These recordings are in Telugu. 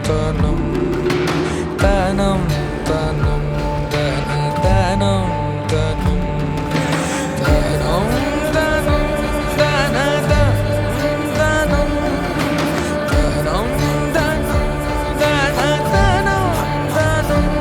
తనం తనం తనం తనం తనం తనం తనం తన తనం తనం తనం తన తనం తనం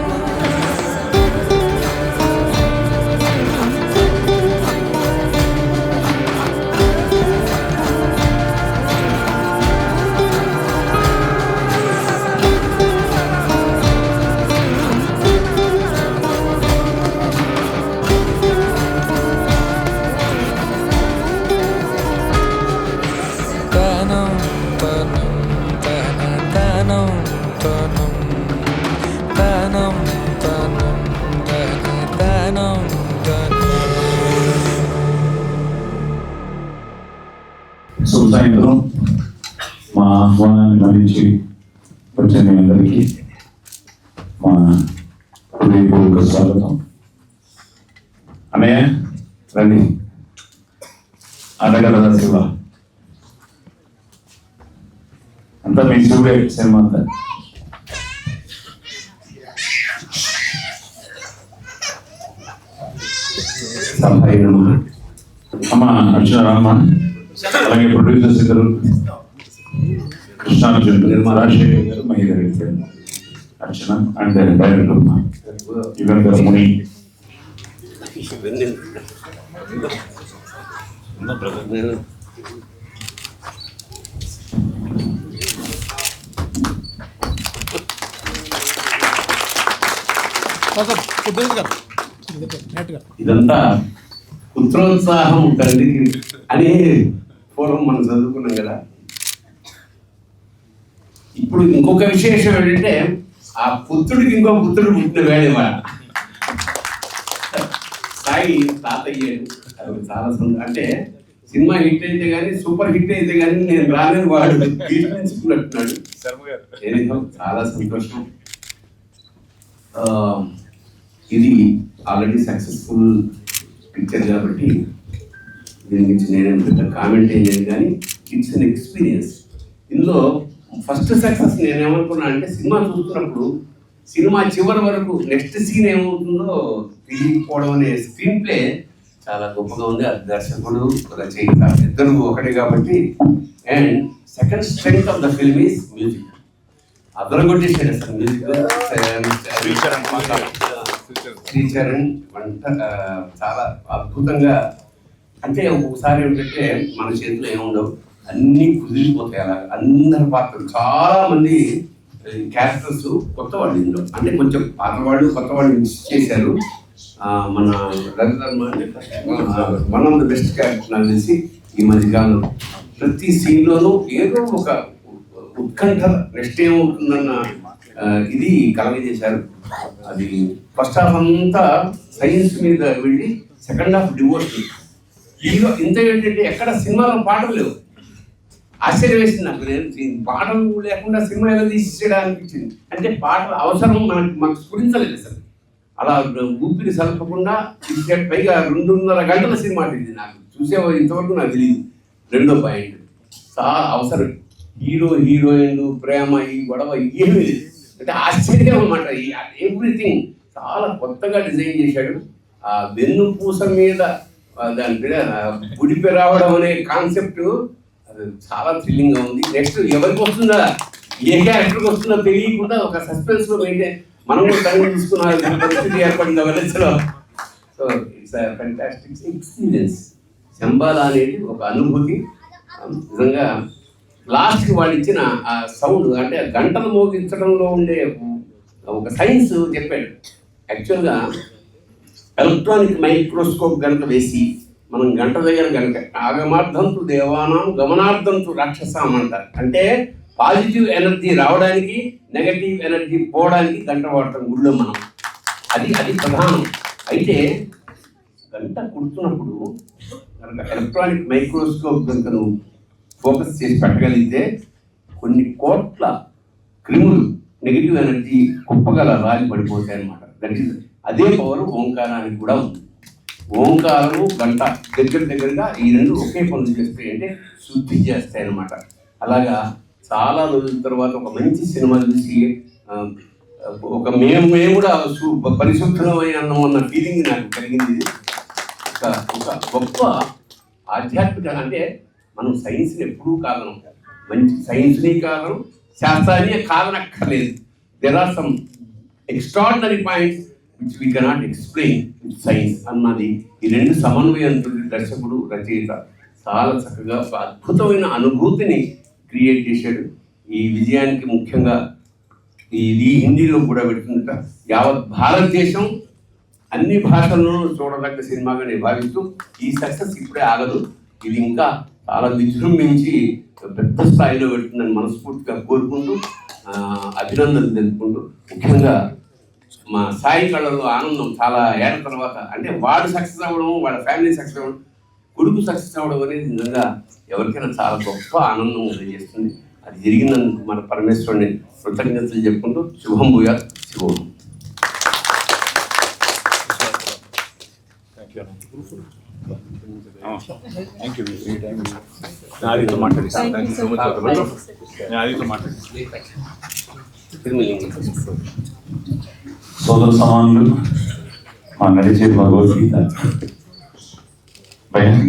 సాయంత్రం మా ఆహ్వానాన్ని మరించి వచ్చిన మీ అందరికీ మా హృదయపూర్వక స్వాగతం. అన్నయ్య రండి, అడగలదా శివ అంతా మీ శివుడే సినిమా అంతా. అమ్మ అర్చన రామ్మ, అలాగే ప్రొడ్యూసర్స్ ఇద్దరు కృష్ణార్జున్ రాజశేఖర్ గారు, మహిళ అర్చన అండ్ డైరెక్టర్ యుగన్ గారు, ముని ఇదంతా పుత్రోత్సాహం తండ్రికి అని పూర్వం మనం చదువుకున్నాం కదా. ఇప్పుడు ఇంకొక విశేషం ఏంటంటే ఆ పుత్రుడికి ఇంకో పుత్రుడు పుట్టిన వేళ సాయి తాత అయ్యాడు. అది చాలా అంటే సినిమా హిట్ అయితే కానీ, సూపర్ హిట్ అయితే కానీ నేను రాలేని వాడు తీసుకున్నట్టున్నాడు. ఏదో చాలా సంతోషం. ఇది ఆల్రెడీ సక్సెస్ఫుల్ పిక్చర్ కాబట్టి దీని గురించి నేనేం పెద్ద కామెంట్ ఏం లేదు, కానీ ఇట్స్ అన్ ఎక్స్పీరియన్స్. ఇందులో ఫస్ట్ సక్సెస్ నేనేమనుకున్నా అంటే, సినిమా చూస్తున్నప్పుడు సినిమా చివరి వరకు నెక్స్ట్ సీన్ ఏమవుతుందో తెలియకపోవడం అనే స్క్రీన్ ప్లే చాలా గొప్పగా ఉంది. అది దర్శకుడు రచయిత ఇద్దరు ఒకటే కాబట్టి. And second strength of the film is music. అదరగొట్టేసాడు అసలు మ్యూజిక్. శ్రీచరణ్ వంట చాలా అద్భుతంగా. అంటే ఒక్కొక్కసారి ఏంటంటే మన చేతిలో ఏముండవు, అన్నీ కుదిరిపోతాయి. అలా అందరి పాత్రలు, చాలా మంది క్యారెక్టర్స్ కొత్త వాళ్ళు ఇందులో, అంటే కొంచెం పాత వాళ్ళు కొత్త వాళ్ళు మిక్స్ చేశారు. మన రవివర్మ అంటే one of the best character నాకు తెలిసి ఈ మధ్యకాలంలో. ప్రతి సీన్లోనూ ఏదో ఒక ఉత్కంఠ, నెక్స్ట్ ఏమవుతుందన్న ఇది కలగజేశారు. అది ఫస్ట్ హాఫ్ అంతా సైన్స్ మీద వెళ్ళి సెకండ్ హాఫ్ డివోషన్. హీరో ఇంత ఏంటంటే ఎక్కడ సినిమాలో పాటలు లేవు. ఆశ్చర్యం వేసింది నాకు. నేను పాటలు లేకుండా సినిమా ఎలా తీసేయడం అనిపించింది. అంటే పాటల అవసరం మాకు స్ఫురించలేదు అసలు. అలా ఊపిరి సలపకుండా తీసేట, పైగా 2.5 గంటల సినిమా ఇది. నాకు చూసే ఇంతవరకు నాకు తెలియదు. రెండో పాయింట్ చాలా అవసరం. హీరో హీరోయిన్ ప్రేమ, ఈ గొడవ ఏమీ లేదు. అంటే ఆశ్చర్యం అన్నమాట. ఎవ్రీథింగ్ చాలా కొత్తగా డిజైన్ చేశాడు. ఆ వెన్నుపూస మీద దాని మీద గుడిపి రావడం అనే కాన్సెప్ట్ అది చాలా థ్రిల్లింగ్గా ఉంది. నెక్స్ట్ ఎవరికి వస్తుందా, ఏ క్యారెక్టర్కి వస్తుందో తెలియకుండా ఒక సస్పెన్స్లో మెయింటైన్, మనం కూడా టైం తీసుకున్న పరిస్థితి ఏర్పడింది అవలెచ్చలో. So it's fantastic experience. Shambhala అనేది ఒక అనుభూతి. నిజంగా లాస్ట్కి వాళ్ళు ఇచ్చిన ఆ సౌండ్, అంటే గంటలు మోగించడంలో ఉండే ఒక సైన్స్ చెప్పాడు. యాక్చువల్గా ఎలక్ట్రానిక్ మైక్రోస్కోప్ కనుక వేసి మనం గంట దగ్గర కనుక ఆగమార్థంతు దేవానాం గమనార్థంతు రాక్షసాం అంటారు. అంటే పాజిటివ్ ఎనర్జీ రావడానికి, నెగటివ్ ఎనర్జీ పోవడానికి గంట వాడతాం గుడిలో మనం. అది ప్రధానం. అయితే గంట కుడుతున్నప్పుడు కనుక ఎలక్ట్రానిక్ మైక్రోస్కోప్ కనుక నువ్వు ఫోకస్ చేసి పెట్టగలిగితే కొన్ని కోట్ల క్రిములు నెగిటివ్ ఎనర్జీ కుప్పగల రాలి పడిపోతాయి అన్నమాట. దట్ ఈస్ అదే పవర్ ఓంకారానికి కూడా ఉంది. ఓంకారము గంట దగ్గరగా ఈ రెండు ఒకే పనులు చేస్తాయి, అంటే శుద్ధి చేస్తాయి అన్నమాట. అలాగా చాలా రోజుల తర్వాత ఒక మంచి సినిమా చూసి ఒక మేము కూడా పరిశుభ్రమై అన్నం అన్న ఫీలింగ్ నాకు కలిగింది. ఒక గొప్ప ఆధ్యాత్మిక, అంటే మనం సైన్స్ని ఎప్పుడూ కాదనం, మంచి సైన్స్ని కాదనం, శాస్త్రాన్ని కాదనక్కర్లేదు. There are some extraordinary points which we cannot explain with science అన్నది ఈ రెండు సమన్వయంతో దర్శకుడు రచయిత చాలా చక్కగా ఒక అద్భుతమైన అనుభూతిని క్రియేట్ చేశాడు. ఈ విజయానికి ముఖ్యంగా ఇది హిందీలో కూడా పెడుతుందట. యావత్ భారతదేశం అన్ని భాషల్లోనూ చూడదగ్గ సినిమాగా నేను భావిస్తూ, ఈ సక్సెస్ ఇప్పుడే ఆగదు, ఇది ఇంకా చాలా విజృంభించి పెద్ద స్థాయిలో పెడుతుందని మనస్ఫూర్తిగా కోరుకుంటూ అభినందనలు తెలుపుకుంటూ, ముఖ్యంగా మా సాయి కళలో ఆనందం చాలా ఏళ్ళ తర్వాత, అంటే వాడు సక్సెస్ అవ్వడం, వాళ్ళ ఫ్యామిలీ సక్సెస్ అవ్వడం, కొడుకు సక్సెస్ అవ్వడం అనేది నిజంగా ఎవరికైనా చాలా గొప్ప ఆనందం కలిగిస్తుంది. అది జరిగినందుకు మన పరమేశ్వరుని కృతజ్ఞతలు చెప్పుకుంటూ శుభం భూయాత్. శుభం. సోదర సమానులు, మా నడిచే భగవద్గీత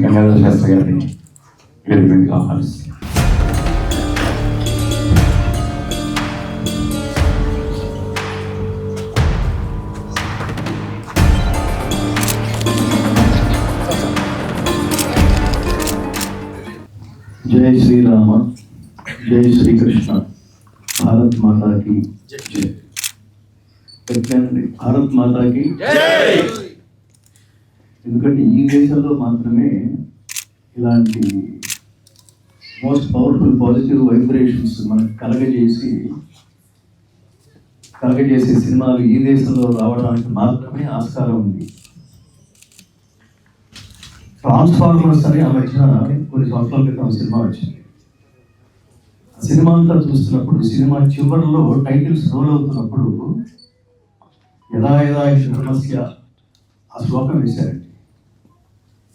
గంగాధర శాస్త్రి గారిని వేదికగా ఆహ్వానిస్తుంది. జై శ్రీరామ, జై శ్రీకృష్ణ, భారత్ మాతాకి జై. భారత్ మాతాకి జై. ఎందుకంటే ఈ దేశంలో మాత్రమే ఇలాంటి మోస్ట్ పవర్ఫుల్ పాజిటివ్ వైబ్రేషన్స్ మనకు కలగజేసే సినిమాలు ఈ దేశంలో రావడానికి మాత్రమే ఆస్కారం ఉంది. ట్రాన్స్ఫార్మర్స్ అని ఆ మధ్యన కొన్ని సంవత్సరాల క్రితం సినిమా వచ్చింది. ఆ సినిమా అంతా చూస్తున్నప్పుడు, సినిమా చివరిలో టైటిల్స్ రోల్ అవుతున్నప్పుడు యదా యదా ధర్మస్య ఆ శ్లోకం వేశారండి.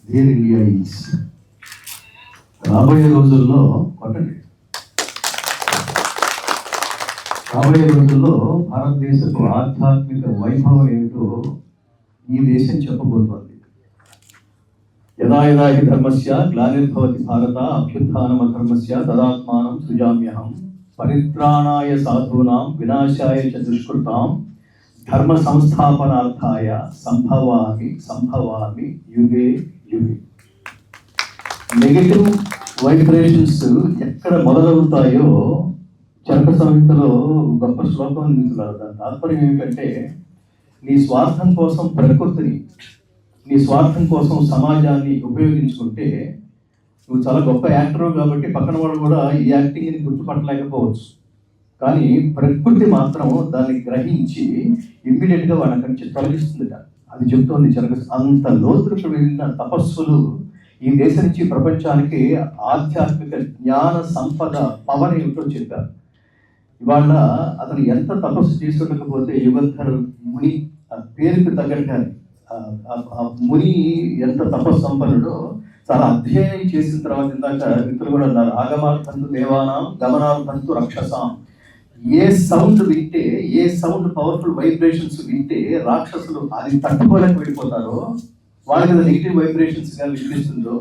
There India is. రాబోయే రోజుల్లో కొట్టండి, రాబోయే రోజుల్లో భారతదేశపు ఆధ్యాత్మిక వైభవం ఏమిటో ఈ దేశం చెప్పబోతోంది. యదా యదా హి ధర్మస్య గ్లానిర్భవతి భారత అభ్యుత్థానమధర్మస్య తదాత్మానం సృజామ్యహం పరిత్రాణాయ సాధూనాం వినాశాయ చ దుష్కృతాం ధర్మ సంస్థాపనార్థాయ సంభవామి యుగే యుగే. నెగటివ్ వైబ్రేషన్స్ ఎక్కడ మొదలవుతాయో చరక సంహితలో గొప్ప శ్లోకం నిలుస్తున్నారు. దాని తాత్పర్యం ఏమిటంటే, నీ స్వార్థం కోసం ప్రకృతిని, నీ స్వార్థం కోసం సమాజాన్ని ఉపయోగించుకుంటే నువ్వు చాలా గొప్ప యాక్టర్ కాబట్టి పక్కన వాళ్ళు కూడా ఈ యాక్టింగ్ని గుర్తుపట్టలేకపోవచ్చు. కానీ ప్రకృతి మాత్రం దాన్ని గ్రహించి ఇమ్మీడియట్గా వాళ్ళ అక్కడి నుంచి తొలగిస్తుందిట. అది చెప్తోంది జరగ. అంత లోతులకు వెళ్ళిన తపస్సులు ఈ దేశం నుంచి ప్రపంచానికి ఆధ్యాత్మిక జ్ఞాన సంపద పవర్ ఏమిటో చెప్పారు. ఇవాళ అతను ఎంత తపస్సు చేసుకుండకపోతే యుగంధర్ ముని పేరుకు తగ్గట్టుగా ఆ ముని ఎంత తపస్సు సంపన్నుడో చాలా అధ్యయనం చేసిన తర్వాత, ఇందాక మిత్రులు కూడా అన్నారు, ఆగమార్థంతు దేవానాం గమనార్థంతు రక్షసాం. ఏ సౌండ్ వింటే, ఏ సౌండ్ పవర్ఫుల్ వైబ్రేషన్స్ వింటే రాక్షసులు అది తట్టుకోలేక వెళ్ళిపోతారో, వాళ్ళకి నెగిటివ్ వైబ్రేషన్స్ గా వినిపిస్తుందో,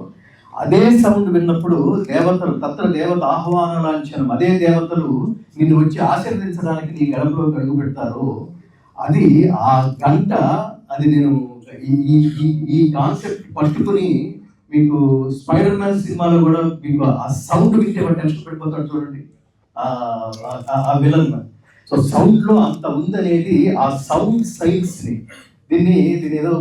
అదే సౌండ్ విన్నప్పుడు దేవతలు తత్ర దేవత ఆహ్వాన లాంఛనం, అదే దేవతలు నిన్ను వచ్చి ఆశీర్వదించడానికి నీ గడపలో అడుగు పెడతారు. అది ఆ గంట, అది నేను ఈ కాన్సెప్ట్ పట్టుకుని మీకు స్పైడర్ మ్యాన్ సినిమాలో కూడా మీకు ఆ సౌండ్ వింటే టెన్షన్ పడిపోతాడు చూడండి, ఆ విలన్. సో సౌండ్ లో అంత ఉందనేది ఆ సౌండ్ సైన్స్ ని, దీన్ని ఏదో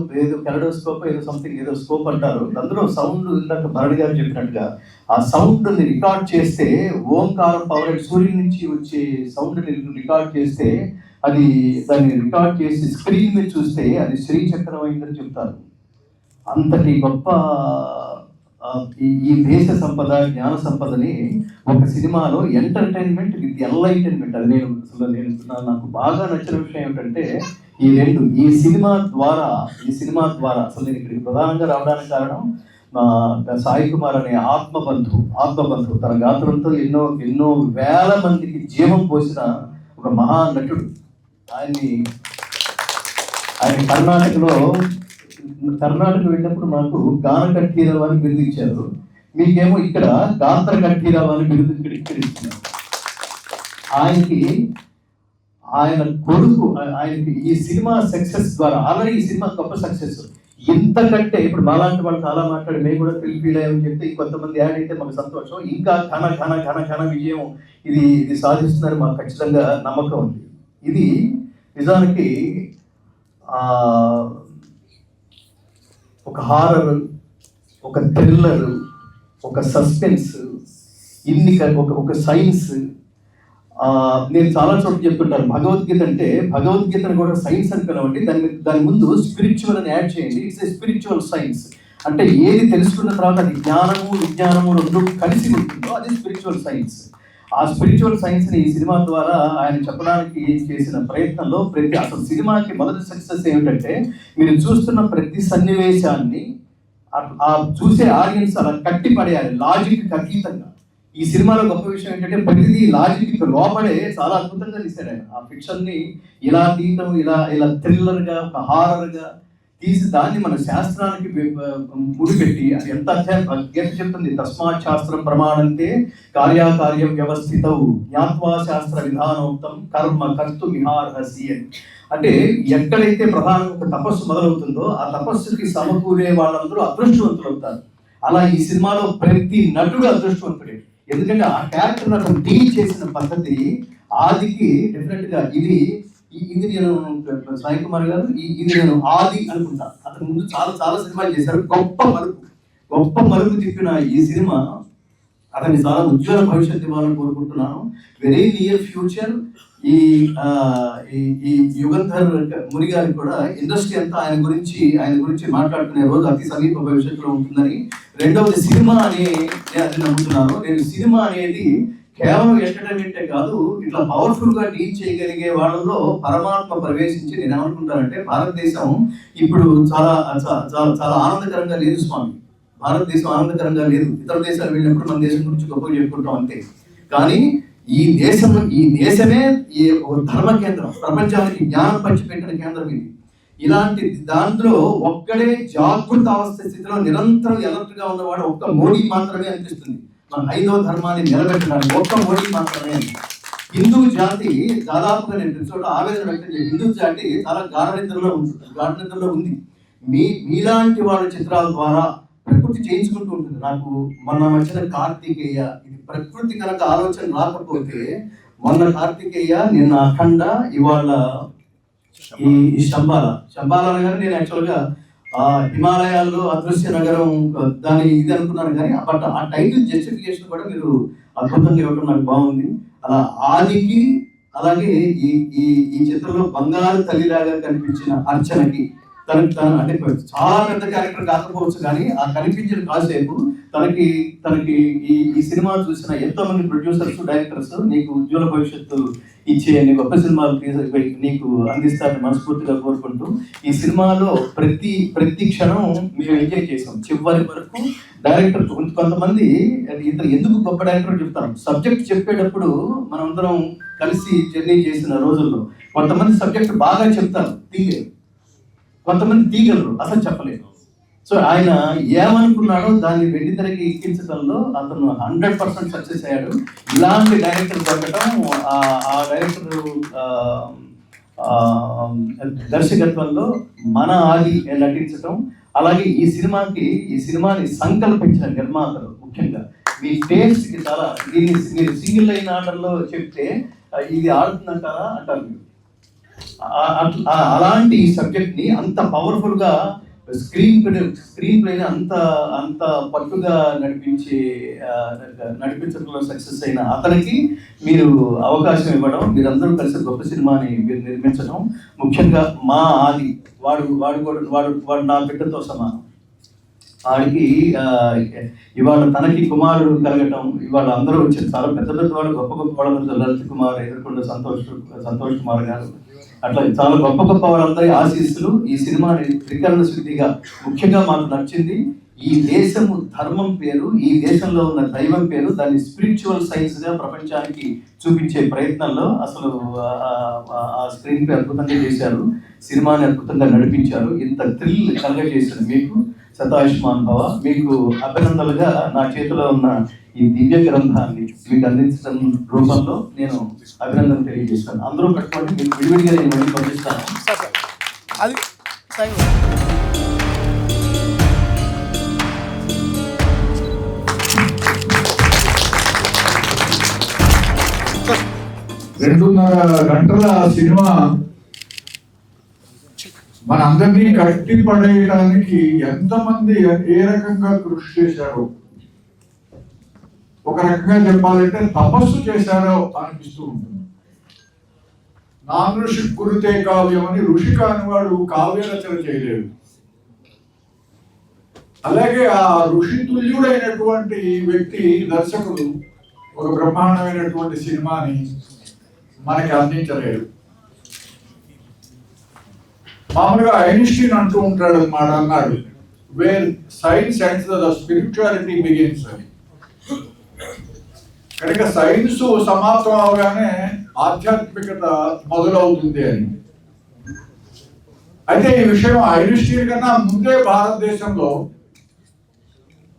కెలడోస్కోప్ ఏదో సంథింగ్ ఏదో స్కోప్ అంటారు. అందులో సౌండ్ ఇందాక భరణి గారు చెప్పినట్టుగా ఆ సౌండ్ ని రికార్డ్ చేస్తే, ఓంకారం పవర్ సూర్యుడి నుంచి వచ్చే సౌండ్ ని రికార్డ్ చేస్తే, అది దాన్ని రికార్డ్ చేసి స్క్రీన్ మీద చూస్తే అది శ్రీచక్రం అయిందని చెప్తారు. అంతటి గొప్ప ఈ దేశ సంపద, జ్ఞాన సంపదని ఒక సినిమాలో ఎంటర్టైన్మెంట్ విత్ ఎన్లైటైన్మెంట్, అది నేను నాకు బాగా నచ్చిన విషయం ఏమిటంటే ఈ సినిమా ద్వారా అసలు నేను ఇక్కడికి ప్రధానంగా రావడానికి కారణం, సాయి కుమార్ అనే ఆత్మబంధు తన గాత్రంతో ఎన్నో వేల మందికి జీవం పోసిన ఒక మహానటుడు. ఆయన కర్ణాటక వెళ్ళినప్పుడు నాకు గాన కట్టీరావు అని బిరుదు ఇచ్చారు. మీకేమో ఇక్కడ గాత్ర కట్టీరావు అని బిరుదు ఇక్కడ ఇస్తున్నారు. ఆయన కొడుకు ఆయనకి ఈ సినిమా సక్సెస్ ద్వారా ఆల్రెడీ ఈ సినిమా గొప్ప సక్సెస్. ఇంతకంటే ఇప్పుడు మాలాంటి వాళ్ళు చాలా మాట్లాడి మేము కూడా ఫీల్ అయ్యామని చెప్తే కొంతమంది యాడ్ అయితే మాకు సంతోషం. ఇంకా ఘన విజయం ఇది సాధిస్తున్నారు మాకు ఖచ్చితంగా నమ్మకం ఉంది. ఇది నిజానికి ఒక హారర్, ఒక థ్రిల్లర్, ఒక సస్పెన్స్, ఒక సైన్స్. నేను చాలా చోట్ల చెప్తుంటాను భగవద్గీతను కూడా సైన్స్ అని పిలవండి, దాని ముందు స్పిరిచువల్ అని యాడ్ చేయండి. It's a spiritual science. అంటే ఏది తెలుసుకున్న తర్వాత అది విజ్ఞానము రెండు కలిసి ఉంటుందో అది స్పిరిచువల్ సైన్స్. ఆ స్పిరిచువల్ సైన్స్ ని ఈ సినిమా ద్వారా ఆయన చెప్పడానికి చేసిన ప్రయత్నంలో అసలు సినిమాకి మొదటి సక్సెస్ ఏమిటంటే మీరు చూస్తున్న ప్రతి సన్నివేశాన్ని ఆ చూసే ఆడియన్స్ అలా కట్టి పడేయాలి, లాజిక్ అతీతంగా. ఈ సినిమాలో గొప్ప విషయం ఏంటంటే ప్రతిదీ లాజిక్ లోపడే చాలా అద్భుతంగా తీశాడు ఆయన. ఆ ఫిక్షన్ ని ఇలా తీయటం, ఇలా థ్రిల్లర్ గా, ఒక హారర్ గా తీసి దాన్ని మన శాస్త్రానికి ముడిపెట్టి అది ఎంత గీత చెప్తుంది, తస్మాత్ శాస్త్రం ప్రమాణంతే కార్యాకార్యం వ్యవస్థితౌ జ్ఞాత్వా శాస్త్ర విధానోక్తం కర్మ కర్తు విహారహసి అని. అంటే ఎక్కడైతే ప్రధానంగా ఒక తపస్సు మొదలవుతుందో ఆ తపస్సుకి సమకూరే వాళ్ళందరూ అదృష్టవంతులు అవుతారు. అలా ఈ సినిమాలో ప్రతి నటుడు అదృష్టవంతుడే. ఎందుకంటే ఆ క్యారెక్టర్ అతను డీల్ చేసిన పద్ధతి ఆదికి డెఫినెట్ గా ఇది నేను సాయి కుమార్ గారు ఇది నేను ఆది అనుకుంటా. అతను ముందు చాలా సినిమాలు చేశారు. గొప్ప మలుపు తిప్పిన ఈ సినిమా అతన్ని చాలా ఉజ్వల భవిష్యత్తు ఇవ్వాలని కోరుకుంటున్నాను. వెరీ నియర్ ఫ్యూచర్ ఈ యుగంధర్ ముని గారికి కూడా ఇండస్ట్రీ అంతా ఆయన గురించి మాట్లాడుకునే రోజు అతి సమీప భవిష్యత్తులో ఉంటుందని. రెండవది సినిమా అని నేను నమ్ముతున్నాను. నేను సినిమా అనేది కేవలం ఎంటర్టైన్మెంటే కాదు, ఇట్లా పవర్ఫుల్ గా డీల్ చేయగలిగే వాళ్ళలో పరమాత్మ ప్రవేశించి నేను ఏమనుకుంటానంటే భారతదేశం ఇప్పుడు చాలా ఆనందకరంగా లేదు స్వామి. భారతదేశం ఆనందకరంగా లేదు. ఇతర దేశాలు వెళ్ళినప్పుడు మన దేశం గురించి గొప్పగా చెప్పుకుంటాం అంతే. కానీ ఈ దేశమే ఒక ధర్మ కేంద్రం, ప్రపంచానికి జ్ఞానం పంచిపెట్టిన కేంద్రం ఇది. ఇలాంటి దాంట్లో ఒక్కడే జాగృత అవస్థ స్థితిలో నిరంతరం ఎలర్ట్ గా ఉన్నవాడు ఒక్క మోడీ మాత్రమే అనిపిస్తుంది. మన హైందవ ధర్మాన్ని నిలబెట్టడానికి ఒక్క మోడీ మాత్రమే. హిందూ జాతి దాదాపుగా నేను ప్రతి చోట ఆవేదన వ్యక్తం చేసి హిందూ జాతి చాలా గాఢనిద్రలో ఉంది. మీలాంటి వాళ్ళ చిత్రాల ద్వారా ప్రకృతి చేయించుకుంటూ ఉంటుంది. నాకు మొన్న వచ్చిన కార్తికేయ, ఇది ప్రకృతి కనుక ఆలోచన రాకపోతే మొన్న కార్తికేయ, నిన్న అఖండ, ఇవాళ ఈ శంబాల అనగానే నేను యాక్చువల్గా హిమాలయాల్లో అదృశ్య నగరం దాని ఇది అనుకున్నాను. కానీ బట్ ఆ టైటిల్ జస్టిఫికేషన్ కూడా మీరు అద్భుతంగా ఇవ్వడం నాకు బాగుంది. అలా ఆదికి అలాగే ఈ చిత్రంలో బంగారు తల్లిలాగా కనిపించిన అర్చనకి తను అంటే చాలా పెద్ద క్యారెక్టర్ కాకపోవచ్చు కానీ ఆ కనిపించిన కాసేపు తనకి ఈ సినిమా చూసిన ఎంతో మంది ప్రొడ్యూసర్స్, డైరెక్టర్స్ నీకు ఉజ్వల భవిష్యత్తు ఇచ్చే గొప్ప సినిమాలు నీకు అందిస్తారని మనస్ఫూర్తిగా కోరుకుంటూ ఈ సినిమాలో ప్రతి క్షణం మేము ఎంజాయ్ చేసాం చివరి వరకు. డైరెక్టర్ కొంతమంది ఇతను ఎందుకు గొప్ప డైరెక్టర్ చెప్తారు, సబ్జెక్ట్ చెప్పేటప్పుడు మనందరం కలిసి జర్నీ చేసిన రోజుల్లో కొంతమంది సబ్జెక్ట్ బాగా చెప్తారు, కొంతమంది తీగలరు, అసలు చెప్పలేదు. సో ఆయన ఏమనుకున్నాడో దాన్ని వెండితెరకి ఎక్కించడంలో అతను 100% సక్సెస్ అయ్యాడు. ఇలాంటి డైరెక్టర్ దొరకటం, ఆ డైరెక్టర్ దర్శకత్వంలో దీంట్లో ఆది నటించడం, అలాగే ఈ సినిమాని సంకల్పించిన నిర్మాతలు ముఖ్యంగా మీ టేస్ట్ కి చాలా దీన్ని మీరు సింగిల్ లైన్ ఆర్డర్లో చెప్తే ఇది ఆడుతుందంటారా అంటారు మీరు. అలాంటి ఈ సబ్జెక్ట్ ని అంత పవర్ఫుల్ గా స్క్రీన్ ప్లేని అంత పట్టుగా నడిపించడంలో సక్సెస్ అయిన అతనికి మీరు అవకాశం ఇవ్వడం, మీరందరూ కలిసి గొప్ప సినిమాని మీరు నిర్మించడం, ముఖ్యంగా మా ఆది వాడు నా బిడ్డతో సమానం. వాడికి ఇవాళ తనకి కుమారుడు కలగటం, ఇవాళ అందరూ వచ్చారు చాలా పెద్ద వాళ్ళు, గొప్ప వాళ్ళ లలిత్ కుమార్, ఎదుర్కొండ సంతోష్ కుమార్ గారు, అట్లా చాలా గొప్ప వాళ్ళందరి ఆశీస్సులు ఈ సినిమాని త్రికరణ శుద్ధిగా ముఖ్యంగా మాకు నచ్చింది. ఈ దేశము ధర్మం పేరు, ఈ దేశంలో ఉన్న దైవం పేరు, దాన్ని స్పిరిచువల్ సైన్స్గా ప్రపంచానికి చూపించే ప్రయత్నంలో అసలు ఆ స్క్రీన్ పే అద్భుతంగా చేశారు, సినిమాని అద్భుతంగా నడిపించారు. ఇంత థ్రిల్ కలగజేశారు మీకు. శతాయుష్మాన్ భవ. మీకు అభినందనలుగా నా చేతిలో ఉన్న ఈ దివ్య గ్రంథాన్ని మీకు అందించడం రూపంలో నేను అభినందన తెలియజేస్తాను. అందరూ పెట్టుకోండి, మీకు విడివిడిగా నేను మళ్ళీ పంపిస్తాను. అది రెండున్నర గంటల సినిమా మనందరినీ కట్టి పడేయడానికి ఎంతమంది ఏ రకంగా కృషి చేశారో, ఒక రకంగా చెప్పాలంటే తపస్సు చేశారో అనిపిస్తూ ఉంటుంది. నాన్ ఋషి కురితే కావ్యం అని ఋషి కానివాడు కావ్య రచన చేయలేదు. అలాగే ఆ ఋషి తుల్యుడైనటువంటి వ్యక్తి దర్శకుడు ఒక బ్రహ్మాండమైనటువంటి సినిమాని మనకి అందించలేదు. మామూలుగా ఐన్స్టీన్ అంటూ ఉంటాడు అన్నమాట, అన్నాడు where science and the spirituality begins అని. కనుక సైన్స్ సమాప్తం అవగానే ఆధ్యాత్మికత మొదలవుతుంది అని. అయితే ఈ విషయం ఐన్స్టీన్ కన్నా ముందే భారతదేశంలో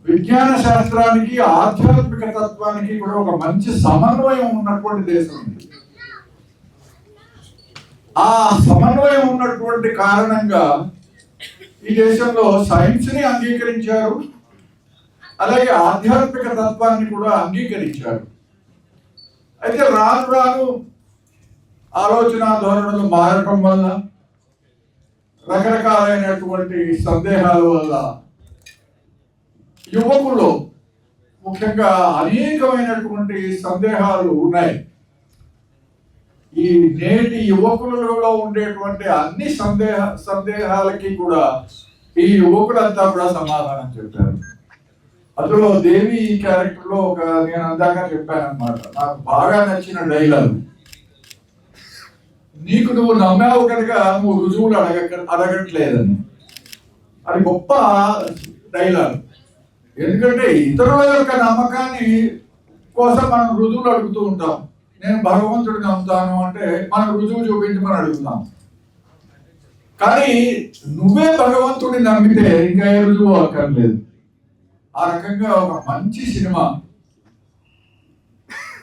విజ్ఞాన శాస్త్రానికి ఆధ్యాత్మిక తత్వానికి కూడా ఒక మంచి సమన్వయం ఉన్నటువంటి దేశం ఉంది. ఆ సమన్వయం ఉన్నటువంటి కారణంగా ఈ దేశంలో సైన్స్ ని అంగీకరించారు, అలాగే ఆధ్యాత్మిక తత్వాన్ని కూడా అంగీకరించారు. అయితే రాను రాను ఆలోచన ధోరణులు మారటం వల్ల, రకరకాలైనటువంటి సందేహాల వల్ల యువకుల్లో ముఖ్యంగా అనేకమైనటువంటి సందేహాలు ఉన్నాయి. ఈ నేటి యువకులలో ఉండేటువంటి అన్ని సందేహాలకి కూడా ఈ యువకులంతా కూడా సమాధానం చెప్పారు. అందులో దేవి క్యారెక్టర్ లో ఒక నేను అందాక చెప్పాను అన్నమాట, నాకు బాగా నచ్చిన డైలాగ్, నీకు నువ్వు నమ్మావు కనుక నువ్వు రుజువులు అడగట్లేదని. అది గొప్ప డైలాగ్. ఎందుకంటే ఇతరుల యొక్క నమ్మకాన్ని కోసం మనం రుజువులు అడుగుతూ ఉంటాం. నేను భగవంతుడిని నమ్ముతాను అంటే మనం రుజువు చూపించమని అడుగుతాం. కానీ నువ్వే భగవంతుడిని నమ్మితే ఇంకా ఏ రుజువు అక్కర్లేదు. ఆ రకంగా ఒక మంచి సినిమా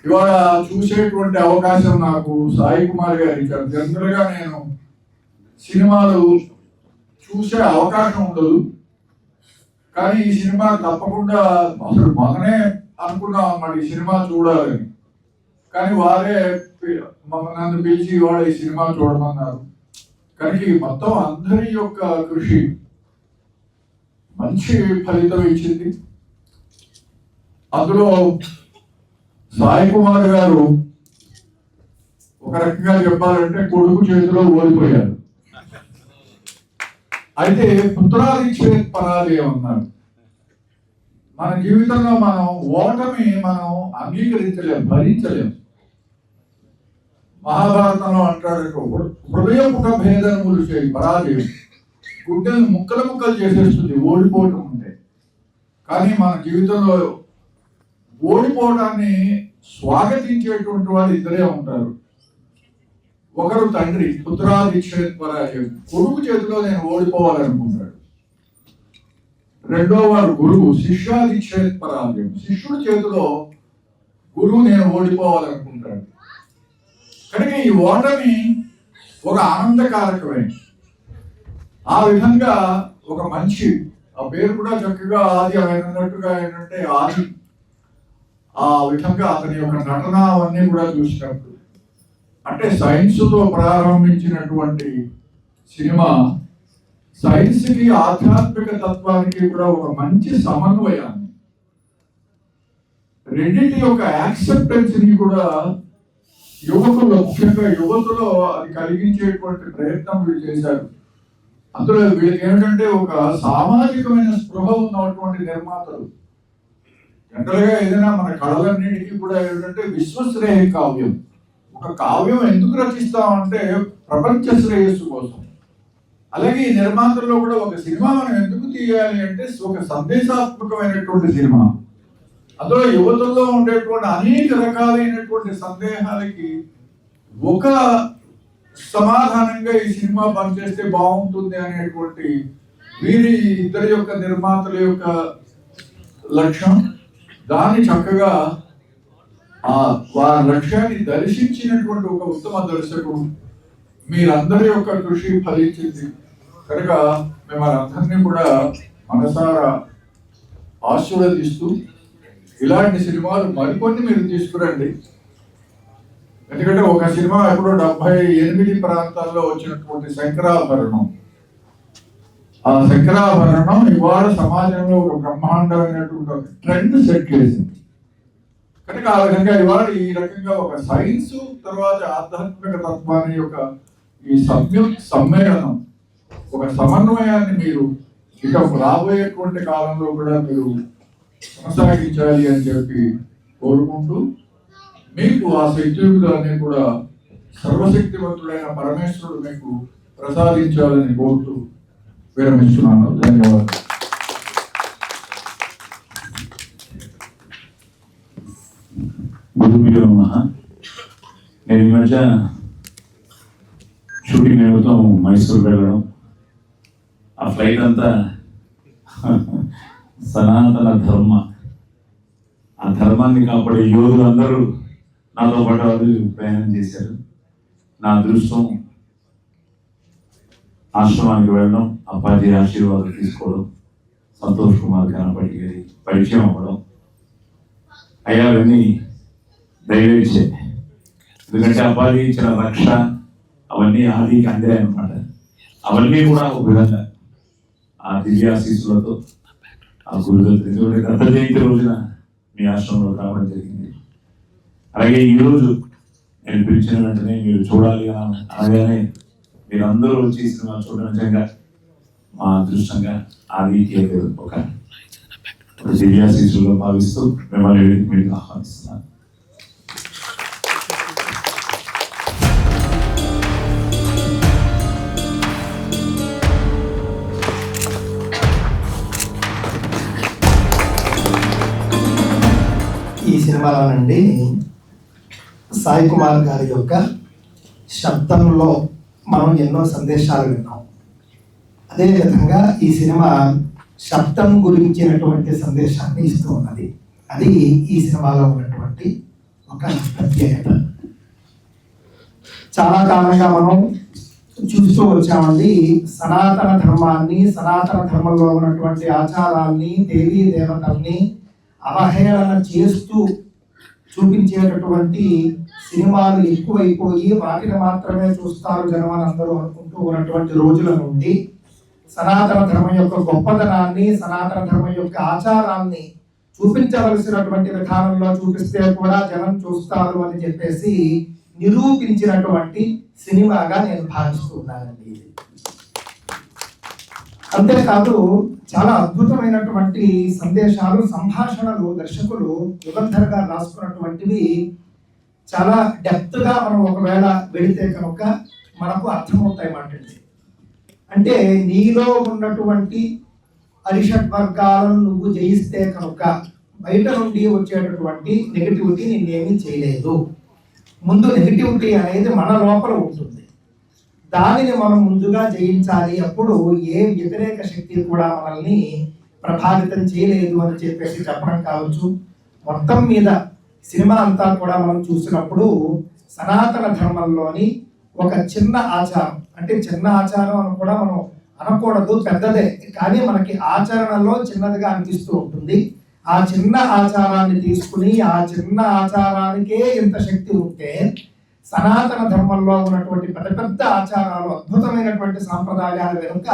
ఇవాళ చూసేటువంటి అవకాశం నాకు సాయి కుమార్ గారు ఇచ్చారు. జనరల్ గా నేను సినిమాలు చూసే అవకాశం ఉండదు, కానీ ఈ సినిమా తప్పకుండా అసలు మొదనే అనుకున్నాం అన్నమాట ఈ సినిమా చూడాలని. కానీ వారే నన్ను పిలిచి ఇవాళ ఈ సినిమా చూడమన్నారు. కనుక ఈ మొత్తం అందరి యొక్క కృషి మంచి ఫలితం ఇచ్చింది. అందులో సాయి కుమార్ గారు ఒక రకంగా చెప్పాలంటే కొడుకు చేతిలో ఓడిపోయారు. అయితే పుత్రాదిచ్చే పరాజయం అన్నారు. మన జీవితంలో మనం ఓటమి మనం అంగీకరించలేం, భరించలేం. మహాభారతంలో అంటాడు, హృదయపుట భేదములు చేయి పరాజయం, గుడ్డలు ముక్కలు ముక్కలు చేసేస్తుంది ఓడిపోవటం ఉంటే. కానీ మన జీవితంలో ఓడిపోవడాన్ని స్వాగతించేటువంటి వాళ్ళు ఇద్దరే ఉంటారు. ఒకరు తండ్రి, పుత్రాదిక్షేత్ పరాజయం, కొడుకు చేతిలో నేను ఓడిపోవాలనుకుంటాడు. రెండో వాడు గురువు, శిష్యాదిక్షేత్ పరాజయం, శిష్యుడి చేతిలో గురువు నేను ఓడిపోవాలనుకుంటాడు. కనుక ఈ ఓటమి ఒక ఆనందకారకమే. ఆ విధంగా ఒక మనిషి, ఆ పేరు కూడా చక్కగా ఆది అయినట్టుగా ఏంటంటే ఆది, ఆ విధంగా అతని యొక్క నటన అవన్నీ కూడా చూసినప్పుడు అంటే సైన్స్తో ప్రారంభించినటువంటి సినిమా సైన్స్కి ఆధ్యాత్మిక తత్వానికి కూడా ఒక మంచి సమన్వయాన్ని, రెండింటి యొక్క యాక్సెప్టెన్స్ని కూడా యువకుల్లో, ముఖ్యంగా యువతలో అది కలిగించేటువంటి ప్రయత్నం వీళ్ళు చేశారు. అందులో వీళ్ళకి ఏమిటంటే ఒక సామాజికమైన స్పృహ ఉన్నటువంటి నిర్మాతలు. జనరల్ గా ఏదైనా మన కళలన్నిటికీ కూడా ఏమిటంటే విశ్వశ్రేయ కావ్యం. ఒక కావ్యం ఎందుకు రచిస్తామంటే ప్రపంచ శ్రేయస్సు కోసం. అలాగే ఈ నిర్మాతల్లో కూడా ఒక సినిమా మనం ఎందుకు తీయాలి అంటే ఒక సందేశాత్మకమైనటువంటి సినిమా. అందులో యువతల్లో ఉండేటువంటి అనేక రకాలైనటువంటి సందేహాలకి ఒక సమాధానంగా ఈ సినిమా పనిచేస్తే బాగుంటుంది అనేటువంటి వీరి ఇద్దరి యొక్క నిర్మాతల యొక్క లక్ష్యం. దాన్ని చక్కగా వారి లక్ష్యాన్ని దర్శించినటువంటి ఒక ఉత్తమ దర్శకుడు మీరందరి యొక్క కృషి ఫలించింది కనుక మిమ్మల్ని అందరినీ కూడా మనసారా ఆశీర్వదిస్తూ ఇలాంటి సినిమాలు మరికొన్ని మీరు తీసుకురండి. ఎందుకంటే ఒక సినిమా ఎప్పుడో 78 ప్రాంతాల్లో వచ్చినటువంటి శంకరాభరణం, ఆ శంకరాభరణం ఇవాళ సమాజంలో ఒక బ్రహ్మాండమైనటువంటి ట్రెండ్ సెట్ చేసింది. కనుక ఆ విధంగా ఇవాళ ఈ రకంగా ఒక సైన్స్ తర్వాత ఆధ్యాత్మిక తత్వాన్ని యొక్క ఈ సమ్మేళనం ఒక సమన్వయాన్ని మీరు ఇక రాబోయేటువంటి కాలంలో కూడా మీరు కొనసాగించాలి అని చెప్పి కోరుకుంటూ మీకు ఆ శక్తియుక్తులన్నీ కూడా సర్వశక్తివంతుడైన పరమేశ్వరుడు మీకు ప్రసాదించాలని కోరుతూ విరమిస్తున్నాను. ధన్యవాదాలు. గురుభ్యో నమః. నేను ఈ మధ్య షూటింగ్ నిమిత్తం మైసూరు వెళ్ళడం, ఆ ఫ్లైట్ అంతా సనాతన ధర్మ, ఆ ధర్మాన్ని కాపాడే యోధులు అందరూ నాతో పాటు వాళ్ళు ప్రయాణం చేశారు. నా అదృష్టం ఆశ్రమానికి వెళ్ళడం, అప్పాజీ ఆశీర్వాదం తీసుకోవడం, సంతోష్ కుమార్ కనపడి గారి పరిచయం అవ్వడం, అయ్యా అవన్నీ దయచేసే. ఎందుకంటే అప్పాజీ ఇచ్చిన రక్ష అవన్నీ ఆదికి అందాయి అన్నమాట. అవన్నీ కూడా ఒక విధంగా ఆ దివ్యాశీస్సులతో ఆ గురుదత్త దత్త జయంతి రోజున మీ ఆశ్రమంలో రావడం జరిగింది. అలాగే ఈరోజు నేను పిలిచిన వెంటనే మీరు చూడాలి అనగానే మీరు అందరూ వచ్చి సినిమా చూడడం నిజంగా మా అదృష్టంగా ఆదికి ఒక దివ్యాశీస్సులో భావిస్తూ మిమ్మల్ని మీకు ఆహ్వానిస్తున్నాను. ఈ సినిమాలో నుండి సాయి కుమార్ గారి యొక్క శబ్దంలో మనం ఎన్నో సందేశాలు విన్నాం. అదేవిధంగా ఈ సినిమా శబ్దం గురించినటువంటి సందేశాన్ని ఇస్తూ ఉన్నది. అది ఈ సినిమాలో ఉన్నటువంటి ఒక ప్రత్యేకత. చాలా కాలంగా మనం చూస్తూ వచ్చామండి. సనాతన ధర్మాన్ని, సనాతన ధర్మంలో ఉన్నటువంటి ఆచారాల్ని, దేవీ దేవతల్ని అవహేళన చేస్తూ చూపించేటటువంటి సినిమాలు ఎక్కువైపోయి వాటిని మాత్రమే చూస్తారు జనం అని అందరూ అనుకుంటూ ఉన్నటువంటి రోజుల నుండి సనాతన ధర్మం యొక్క గొప్పదనాన్ని, సనాతన ధర్మం యొక్క ఆచారాన్ని చూపించవలసినటువంటి విధానంలో చూపిస్తే కూడా జనం చూస్తారు అని చెప్పేసి నిరూపించినటువంటి సినిమాగా నేను భావిస్తున్నానండి. అంతేకాదు చాలా అద్భుతమైనటువంటి సందేశాలు, సంభాషణలు దర్శకులు యుగంధర్ గారు రాసుకున్నటువంటివి చాలా డెప్త్ గా మనం ఒకవేళ వెళితే కనుక మనకు అర్థమవుతాయి మాట్లాడి. అంటే నీలో ఉన్నటువంటి అరిషడ్ వర్గాలను నువ్వు జయిస్తే కనుక బయట నుండి వచ్చేటటువంటి నెగటివిటీ నిన్నేమీ చేయలేదు. ముందు నెగటివిటీ అనేది మన లోపల ఉంటుంది, దానిని మనం ముందుగా జయించాలి. అప్పుడు ఏ వ్యతిరేక శక్తి కూడా మనల్ని ప్రభావితం చేయలేదు అని చెప్పేసి చెప్పడం కావచ్చు. మొత్తం మీద సినిమా అంతా కూడా మనం చూసినప్పుడు సనాతన ధర్మంలోని ఒక చిన్న ఆచారం, అంటే చిన్న ఆచారం అని కూడా మనం అనకూడదు, పెద్దదే, కానీ మనకి ఆచరణలో చిన్నదిగా అనిపిస్తూ ఉంటుంది. ఆ చిన్న ఆచారాన్ని తీసుకుని ఆ చిన్న ఆచారానికే ఇంత శక్తి ఉంటే సనాతన ధర్మంలో ఉన్నటువంటి పెద్ద పెద్ద ఆచారాలు, అద్భుతమైనటువంటి సాంప్రదాయాల వెనుక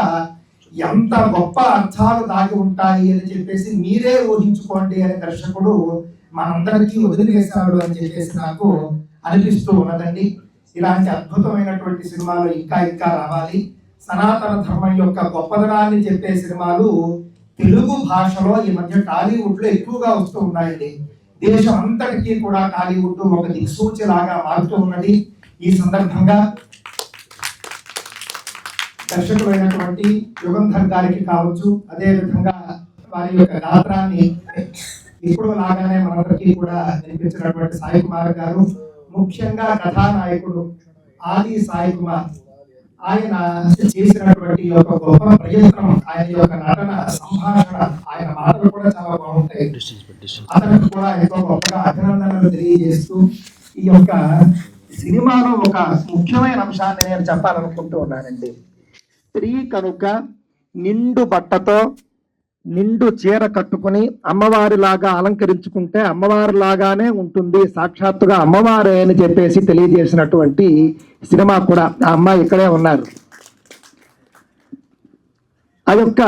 ఎంత గొప్ప అర్థాలు దాగి ఉంటాయి అని చెప్పేసి మీరే ఊహించుకోండి అని దర్శకుడు మనందరికీ వదిలివేశాడు అని చెప్పేసి నాకు అనిపిస్తూ ఉన్నదండి. ఇలాంటి అద్భుతమైనటువంటి సినిమాలు ఇంకా ఇంకా రావాలి. సనాతన ధర్మం యొక్క గొప్పదనాన్ని చెప్పే సినిమాలు తెలుగు భాషలో ఈ మధ్య టాలీవుడ్ లో ఎక్కువగా వస్తూ ఉన్నాయండి. దేశం అంతటికీ కూడా టాలీవుడ్ ఒక దిక్సూచి లాగా మారుతూ ఉన్నది. ఈ సందర్భంగా దర్శకులైనటువంటి యుగంధర్ గారికి కావచ్చు, అదే విధంగా వారి యొక్క గాత్రాన్ని ఇప్పుడు లాగానే మనందరికీ కూడా వినిపించినటువంటి సాయి కుమార్ గారు, ముఖ్యంగా కథానాయకుడు ఆది సాయి కుమార్, ఆయన చేసినటువంటి యొక్క గొప్ప ప్రయత్నం, ఆయన యొక్క నటన, సంభాషణ, ఆయన మాటలు కూడా చాలా బాగుంటాయి. అతనికి కూడా ఎంతో గొప్పగా అభినందనలు తెలియజేస్తూ ఈ యొక్క సినిమాలో ఒక ముఖ్యమైన అంశాన్ని నేను చెప్పాలనుకుంటూ ఉన్నానండి. స్త్రీ కనుక నిండు బట్టతో నిండు చీర కట్టుకుని అమ్మవారిలాగా అలంకరించుకుంటే అమ్మవారిలాగానే ఉంటుంది, సాక్షాత్తుగా అమ్మవారే అని చెప్పేసి తెలియజేసినటువంటి సినిమా కూడా. ఆ అమ్మాయి ఇక్కడే ఉన్నారు. ఆ యొక్క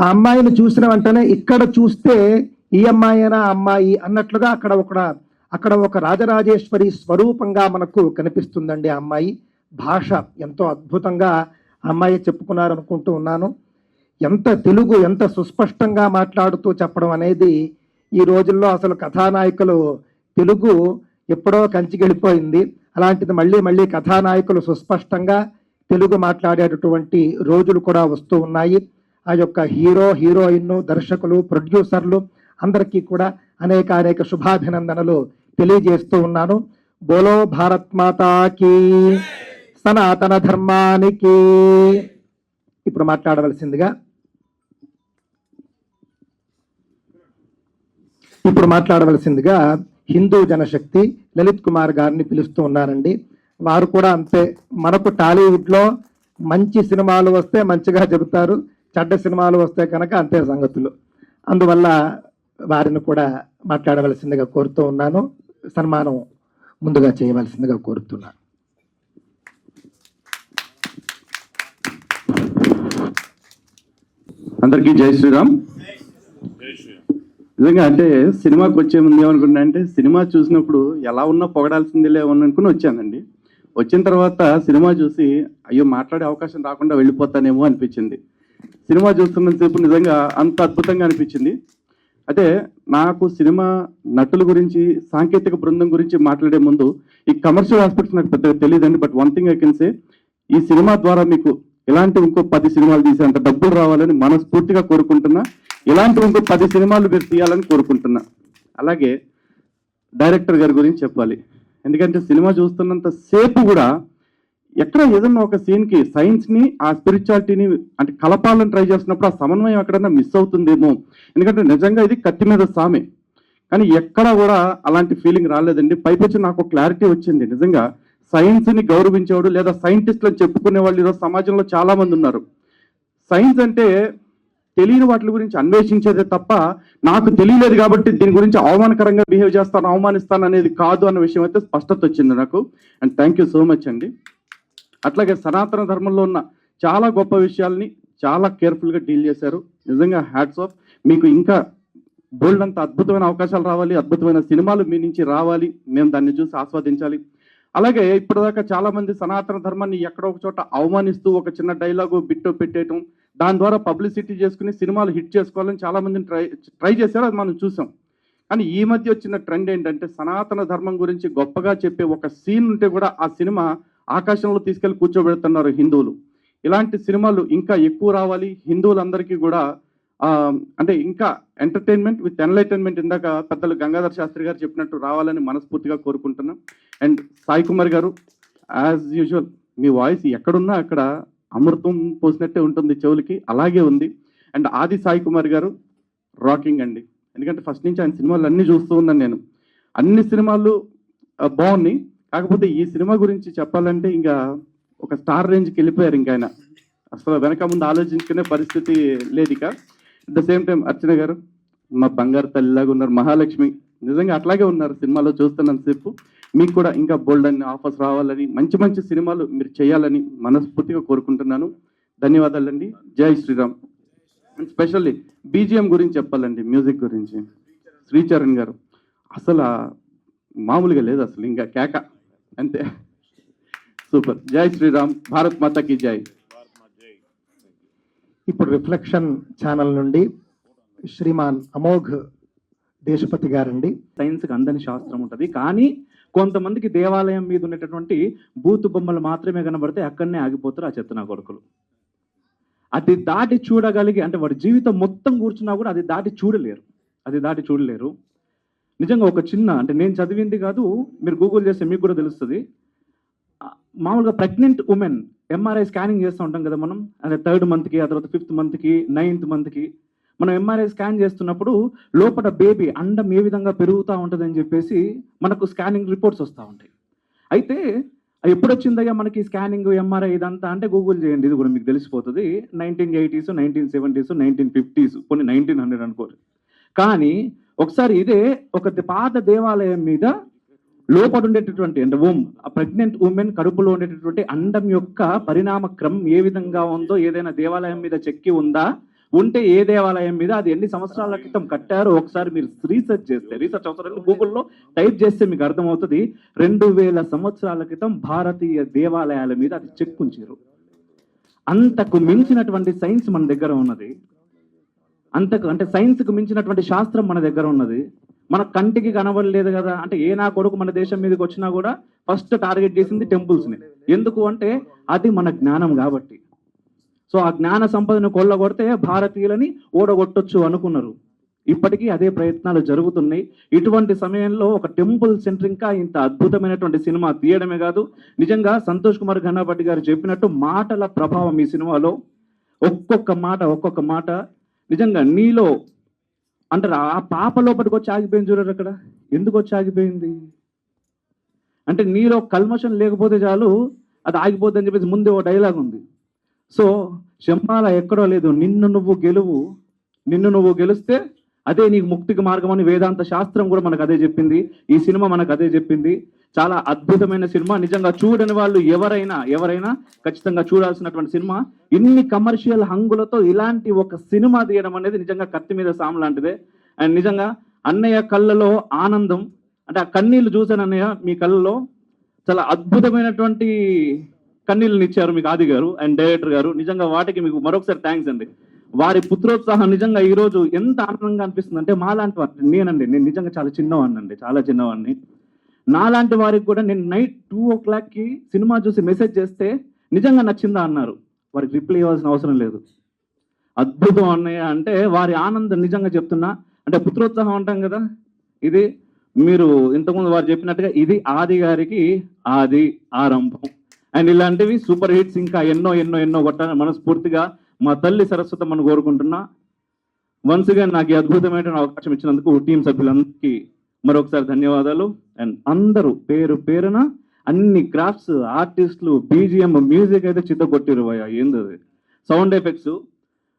ఆ అమ్మాయిని చూసిన వెంటనే ఇక్కడ చూస్తే ఈ అమ్మాయినా అమ్మాయి అన్నట్లుగా అక్కడ ఒక రాజరాజేశ్వరి స్వరూపంగా మనకు కనిపిస్తుందండి. ఆ అమ్మాయి భాష ఎంతో అద్భుతంగా అమ్మాయి చెప్పుకున్నారు అనుకుంటూ ఉన్నాను. ఎంత తెలుగు ఎంత సుస్పష్టంగా మాట్లాడుతూ చెప్పడం అనేది ఈ రోజుల్లో అసలు కథానాయకులు తెలుగు ఎప్పుడో కంచికెళ్ళిపోయింది. అలాంటిది మళ్ళీ కథానాయకులు సుస్పష్టంగా తెలుగు మాట్లాడేటటువంటి రోజులు కూడా వస్తూ ఉన్నాయి. ఆ యొక్క హీరో, హీరోయిన్, దర్శకులు, ప్రొడ్యూసర్లు అందరికీ కూడా అనేక శుభాభినందనలు తెలియజేస్తూ ఉన్నాను. బోలో భారత్ మాతాకి, సనాతన ధర్మానికి. ఇప్పుడు మాట్లాడవలసిందిగా హిందూ జనశక్తి లలిత్ కుమార్ గారిని పిలుస్తూ ఉన్నారండి. వారు కూడా అంతే, మనకు టాలీవుడ్లో మంచి సినిమాలు వస్తే మంచిగా చెబుతారు, చెడ్డ సినిమాలు వస్తే కనుక అంతే సంగతులు. అందువల్ల వారిని కూడా మాట్లాడవలసిందిగా కోరుతూ ఉన్నాను. సన్మానం ముందుగా చేయవలసిందిగా కోరుతున్నాను. అందరికీ జై శ్రీరామ్. నిజంగా అంటే సినిమాకి వచ్చే ముందు ఏమనుకున్నా అంటే, సినిమా చూసినప్పుడు ఎలా ఉన్నా పొగడాల్సిందిలే అనుకుని వచ్చానండి. వచ్చిన తర్వాత సినిమా చూసి అయ్యో మాట్లాడే అవకాశం రాకుండా వెళ్ళిపోతానేమో అనిపించింది. సినిమా చూస్తున్నంతసేపు నిజంగా అంత అద్భుతంగా అనిపించింది. అయితే నాకు సినిమా నటుల గురించి, సాంకేతిక బృందం గురించి మాట్లాడే ముందు ఈ కమర్షియల్ ఆస్పెక్ట్స్ నాకు పెద్దగా తెలియదండి. But one thing I can say, ఈ సినిమా ద్వారా మీకు ఇలాంటి ఇంకో 10 సినిమాలు తీసేంత డబ్బులు రావాలని మనస్ఫూర్తిగా కోరుకుంటున్నా. ఇలాంటి ఇంకో 10 సినిమాలు మీరు తీయాలని కోరుకుంటున్నా. అలాగే డైరెక్టర్ గారి గురించి చెప్పాలి. ఎందుకంటే సినిమా చూస్తున్నంత సేపు కూడా ఎక్కడ ఏదన్నా ఒక సీన్కి సైన్స్ని ఆ స్పిరిచువాలిటీని అంటే కలపాలని ట్రై చేస్తున్నప్పుడు ఆ సమన్వయం ఎక్కడన్నా మిస్ అవుతుందేమో. ఎందుకంటే నిజంగా ఇది కత్తి మీద సామే, కానీ ఎక్కడ కూడా అలాంటి ఫీలింగ్ రాలేదండి. పైపొచ్చి నాకు క్లారిటీ వచ్చింది. నిజంగా సైన్స్ని గౌరవించేవాడు లేదా సైంటిస్టులు చెప్పుకునే వాళ్ళు ఈరోజు సమాజంలో చాలా మంది ఉన్నారు. సైన్స్ అంటే తెలియని వాటి గురించి అన్వేషించేదే తప్ప నాకు తెలియలేదు కాబట్టి దీని గురించి అవమానకరంగా బిహేవ్ చేస్తాను, అవమానిస్తాను అనేది కాదు అన్న విషయం అయితే స్పష్టత వచ్చింది నాకు. And thank you so much అండి. అట్లాగే సనాతన ధర్మంలో ఉన్న చాలా గొప్ప విషయాల్ని చాలా కేర్ఫుల్గా డీల్ చేశారు. నిజంగా హ్యాట్స్ ఆఫ్ మీకు. ఇంకా బోల్డ్ అంత అద్భుతమైన అవకాశాలు రావాలి, అద్భుతమైన సినిమాలు మీ నుంచి రావాలి, మేము దాన్ని చూసి ఆస్వాదించాలి. అలాగే ఇప్పటిదాకా చాలా మంది సనాతన ధర్మాన్ని ఎక్కడో ఒక చోట అవమానిస్తూ ఒక చిన్న డైలాగు బిట్టో పెట్టేయటం, దాని ద్వారా పబ్లిసిటీ చేసుకుని సినిమాలు హిట్ చేసుకోవాలని చాలా మందిని ట్రై చేశారు, అది మనం చూసాం. కానీ ఈ మధ్య వచ్చిన ట్రెండ్ ఏంటంటే సనాతన ధర్మం గురించి గొప్పగా చెప్పే ఒక సీన్ ఉంటే కూడా ఆ సినిమా ఆకాశంలో తీసుకెళ్లి కూర్చోబెడుతున్నారు హిందువులు. ఇలాంటి సినిమాలు ఇంకా ఎక్కువ రావాలి. హిందువులందరికీ కూడా అంటే ఇంకా ఎంటర్టైన్మెంట్ విత్ ఎన్లైటైన్మెంట్ ఇందాక పెద్దలు గంగాధర్ శాస్త్రి గారు చెప్పినట్టు రావాలని మనస్ఫూర్తిగా కోరుకుంటున్నాం. అండ్ సాయి కుమార్ గారు, యాజ్ యూజువల్ మీ వాయిస్ ఎక్కడున్నా అక్కడ అమృతం పోసినట్టే ఉంటుంది చెవులకి, అలాగే ఉంది. అండ్ ఆది సాయి కుమార్ గారు రాకింగ్ అండి. ఎందుకంటే ఫస్ట్ నుంచి ఆయన సినిమాలు అన్నీ చూస్తూ ఉన్నాను నేను. అన్ని సినిమాలు బాగున్నాయి. కాకపోతే ఈ సినిమా గురించి చెప్పాలంటే ఇంకా ఒక స్టార్ రేంజ్కి వెళ్ళిపోయారు. ఇంకా ఆయన అసలు వెనక ముందు ఆలోచించుకునే పరిస్థితి లేదు ఇక. అట్ ద సేమ్ టైం అర్చన గారు మా బంగారు తల్లిలాగా ఉన్నారు, మహాలక్ష్మి. నిజంగా అట్లాగే ఉన్నారు సినిమాలో చూస్తున్నంతసేపు. మీకు కూడా ఇంకా బోల్డ్ అన్ని ఆఫర్స్ రావాలని, మంచి మంచి సినిమాలు మీరు చేయాలని మనస్ఫూర్తిగా కోరుకుంటున్నాను. ధన్యవాదాలండి. జై శ్రీరామ్. అండ్ స్పెషల్లీ బీజిఎం గురించి చెప్పాలండి, మ్యూజిక్ గురించి. శ్రీచరణ్ గారు అసలు మామూలుగా లేదు, అసలు ఇంకా కేక అంతే, సూపర్. జై శ్రీరామ్. భారత్ మాతాకి జై. ఇప్పుడు రిఫ్లెక్షన్ ఛానల్ నుండి శ్రీమాన్ అమోఘ్ దేశపతి గారండి. సైన్స్కి అందని శాస్త్రం ఉంటుంది, కానీ కొంతమందికి దేవాలయం మీద ఉండేటటువంటి బూతు బొమ్మలు మాత్రమే కనబడితే అక్కడనే ఆగిపోతారు ఆ చెత్తనా కొడుకులు. అది దాటి చూడగలిగి, అంటే వాడి జీవితం మొత్తం కూర్చున్నా కూడా అది దాటి చూడలేరు. నిజంగా ఒక చిన్న, అంటే నేను చదివింది కాదు, మీరు గూగుల్ చేస్తే మీకు కూడా తెలుస్తుంది. మామూలుగా ప్రెగ్నెంట్ ఉమెన్ ఎంఆర్ఐ స్కానింగ్ చేస్తూ ఉంటాం కదా మనం, అంటే 3rd మంత్కి, ఆ తర్వాత 5th మంత్కి, 9th మంత్కి మనం ఎంఆర్ఐ స్కాన్ చేస్తున్నప్పుడు లోపల బేబీ అండం ఏ విధంగా పెరుగుతూ ఉంటుంది అని చెప్పేసి మనకు స్కానింగ్ రిపోర్ట్స్ వస్తూ ఉంటాయి. అయితే ఎప్పుడు వచ్చిందయ్యా మనకి స్కానింగ్, ఎంఆర్ఐ ఇదంతా అంటే గూగుల్ చేయండి, ఇది కూడా మీకు తెలిసిపోతుంది. 1980s, 1970s, 1950s, కొన్ని 1900 అనుకోరు. కానీ ఒకసారి ఇదే ఒక పాత దేవాలయం మీద లోపల ఉండేటటువంటి, అంటే ప్రెగ్నెంట్ ఉమెన్ కడుపులో ఉండేటటువంటి అండం యొక్క పరిణామ క్రమం ఏ విధంగా ఉందో ఏదైనా దేవాలయం మీద చెక్కి ఉందా, ఉంటే ఏ దేవాలయం మీద, అది ఎన్ని సంవత్సరాల క్రితం కట్టారో ఒకసారి మీరు రీసెర్చ్ చేస్తే, రీసెర్చ్ అవసరం గూగుల్లో టైప్ చేస్తే మీకు అర్థమవుతుంది. 2000 సంవత్సరాల క్రితం భారతీయ దేవాలయాల మీద అది చెక్కుంచారు. అంతకు మించినటువంటి సైన్స్ మన దగ్గర ఉన్నది, అంటే సైన్స్కు మించినటువంటి శాస్త్రం మన దగ్గర ఉన్నది. మన కంటికి కనబడలేదు కదా, అంటే ఏ నా కొడుకు మన దేశం మీదకి వచ్చినా కూడా ఫస్ట్ టార్గెట్ చేసింది టెంపుల్స్ని. ఎందుకు అంటే అది మన జ్ఞానం కాబట్టి. సో ఆ జ్ఞాన సంపదను కొల్లగొడితే భారతీయులని ఓడగొట్టొచ్చు అనుకున్నారు. ఇప్పటికీ అదే ప్రయత్నాలు జరుగుతున్నాయి. ఇటువంటి సమయంలో ఒక టెంపుల్ సెంటర్ ఇంకా ఇంత అద్భుతమైనటువంటి సినిమా తీయడమే కాదు, నిజంగా సంతోష్ కుమార్ ఘనాపట్టి గారు చెప్పినట్టు మాటల ప్రభావం ఈ సినిమాలో, ఒక్కొక్క మాట నిజంగా నీలో అంటారు. ఆ పాప లోపలికి వచ్చి ఆగిపోయింది చూడరు, అక్కడ ఎందుకు వచ్చి ఆగిపోయింది అంటే నీలో కల్మషం లేకపోతే చాలు అది ఆగిపోద్ది అని చెప్పేసి ముందే ఓ డైలాగ్ ఉంది. సో శంబాల ఎక్కడో లేదు, నిన్ను నువ్వు గెలిస్తే అదే నీకు ముక్తికి మార్గం అని వేదాంత శాస్త్రం కూడా మనకు అదే చెప్పింది. ఈ సినిమా మనకు అదే చెప్పింది. చాలా అద్భుతమైన సినిమా. నిజంగా చూడని వాళ్ళు ఎవరైనా ఖచ్చితంగా చూడాల్సినటువంటి సినిమా. ఇన్ని కమర్షియల్ హంగులతో ఇలాంటి ఒక సినిమా తీయడం అనేది నిజంగా కత్తి మీద సాము లాంటిదే. అండ్ నిజంగా అన్నయ్య కళ్ళలో ఆనందం, అంటే ఆ కన్నీళ్ళు చూసాను అన్నయ్య, మీ కళ్ళలో చాలా అద్భుతమైనటువంటి కన్నీళ్ళని ఇచ్చారు మీకు ఆది గారు అండ్ డైరెక్టర్ గారు. నిజంగా వాటికి మీకు మరొకసారి థ్యాంక్స్ అండి. వారి పుత్రోత్సాహం నిజంగా ఈరోజు ఎంత ఆనందంగా అనిపిస్తుంది అంటే, మాలాంటి వారు, నేను నిజంగా చాలా చిన్నవాడిని. నాలాంటి వారికి కూడా నేను నైట్ 2 o'clockకి సినిమా చూసి మెసేజ్ చేస్తే నిజంగా నచ్చిందా అన్నారు. వారికి రిప్లై ఇవ్వాల్సిన అవసరం లేదు. అద్భుతం అన్నయ్య అంటే వారి ఆనందం నిజంగా చెప్తున్నా. అంటే పుత్రోత్సాహం అంటాం కదా, ఇది మీరు ఇంతకుముందు వారు చెప్పినట్టుగా ఇది ఆది గారికి ఆది ఆరంభం. అండ్ ఇలాంటివి సూపర్ హిట్స్ ఇంకా ఎన్నో కొట్టాలని మనస్ఫూర్తిగా మా తల్లి సరస్వతమ్మను కోరుకుంటున్నా. వన్స్ అగైన్ నాకు ఈ అద్భుతమైన అవకాశం ఇచ్చినందుకు టీం సభ్యులందరికీ మరొకసారి ధన్యవాదాలు. అండ్ అందరూ పేరున అన్ని క్రాఫ్ట్స్, ఆర్టిస్టులు, బీజిఎం, మ్యూజిక్ అయితే చిత్తగొట్టిరు భయ. ఏంది అది సౌండ్ ఎఫెక్ట్స్.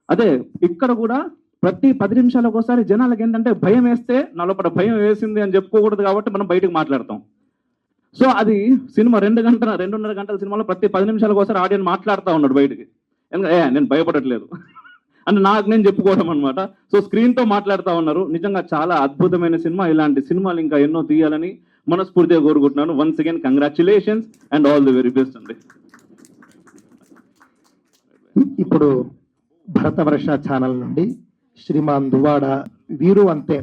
అదే ఇక్కడ కూడా ప్రతి 10 నిమిషాలకు ఒకసారి జనాలకు ఏంటంటే భయం వేస్తే, నా లోపల భయం వేసింది అని చెప్పుకోకూడదు కాబట్టి మనం బయటకు మాట్లాడతాం. సో అది సినిమా 2.5 గంటల సినిమాలో ప్రతి 10 నిమిషాలకు ఒకసారి ఆడియన్స్ మాట్లాడుతూ ఉన్నాడు బయటికి. ఎందుకంటే నేను భయపడట్లేదు అంటే నాకు నేను చెప్పుకోవడం అనమాట. సో స్క్రీన్తో మాట్లాడుతూ ఉన్నారు. నిజంగా చాలా అద్భుతమైన సినిమా. ఇలాంటి సినిమాలు ఇంకా ఎన్నో తీయాలని మనస్ఫూర్తిగా కోరుకుంటున్నాను. Once again congratulations and all the very best అండి. ఇప్పుడు భరతవర్ష ఛానల్ నుండి శ్రీమాన్ దువ్వాడ వీరు అంతే,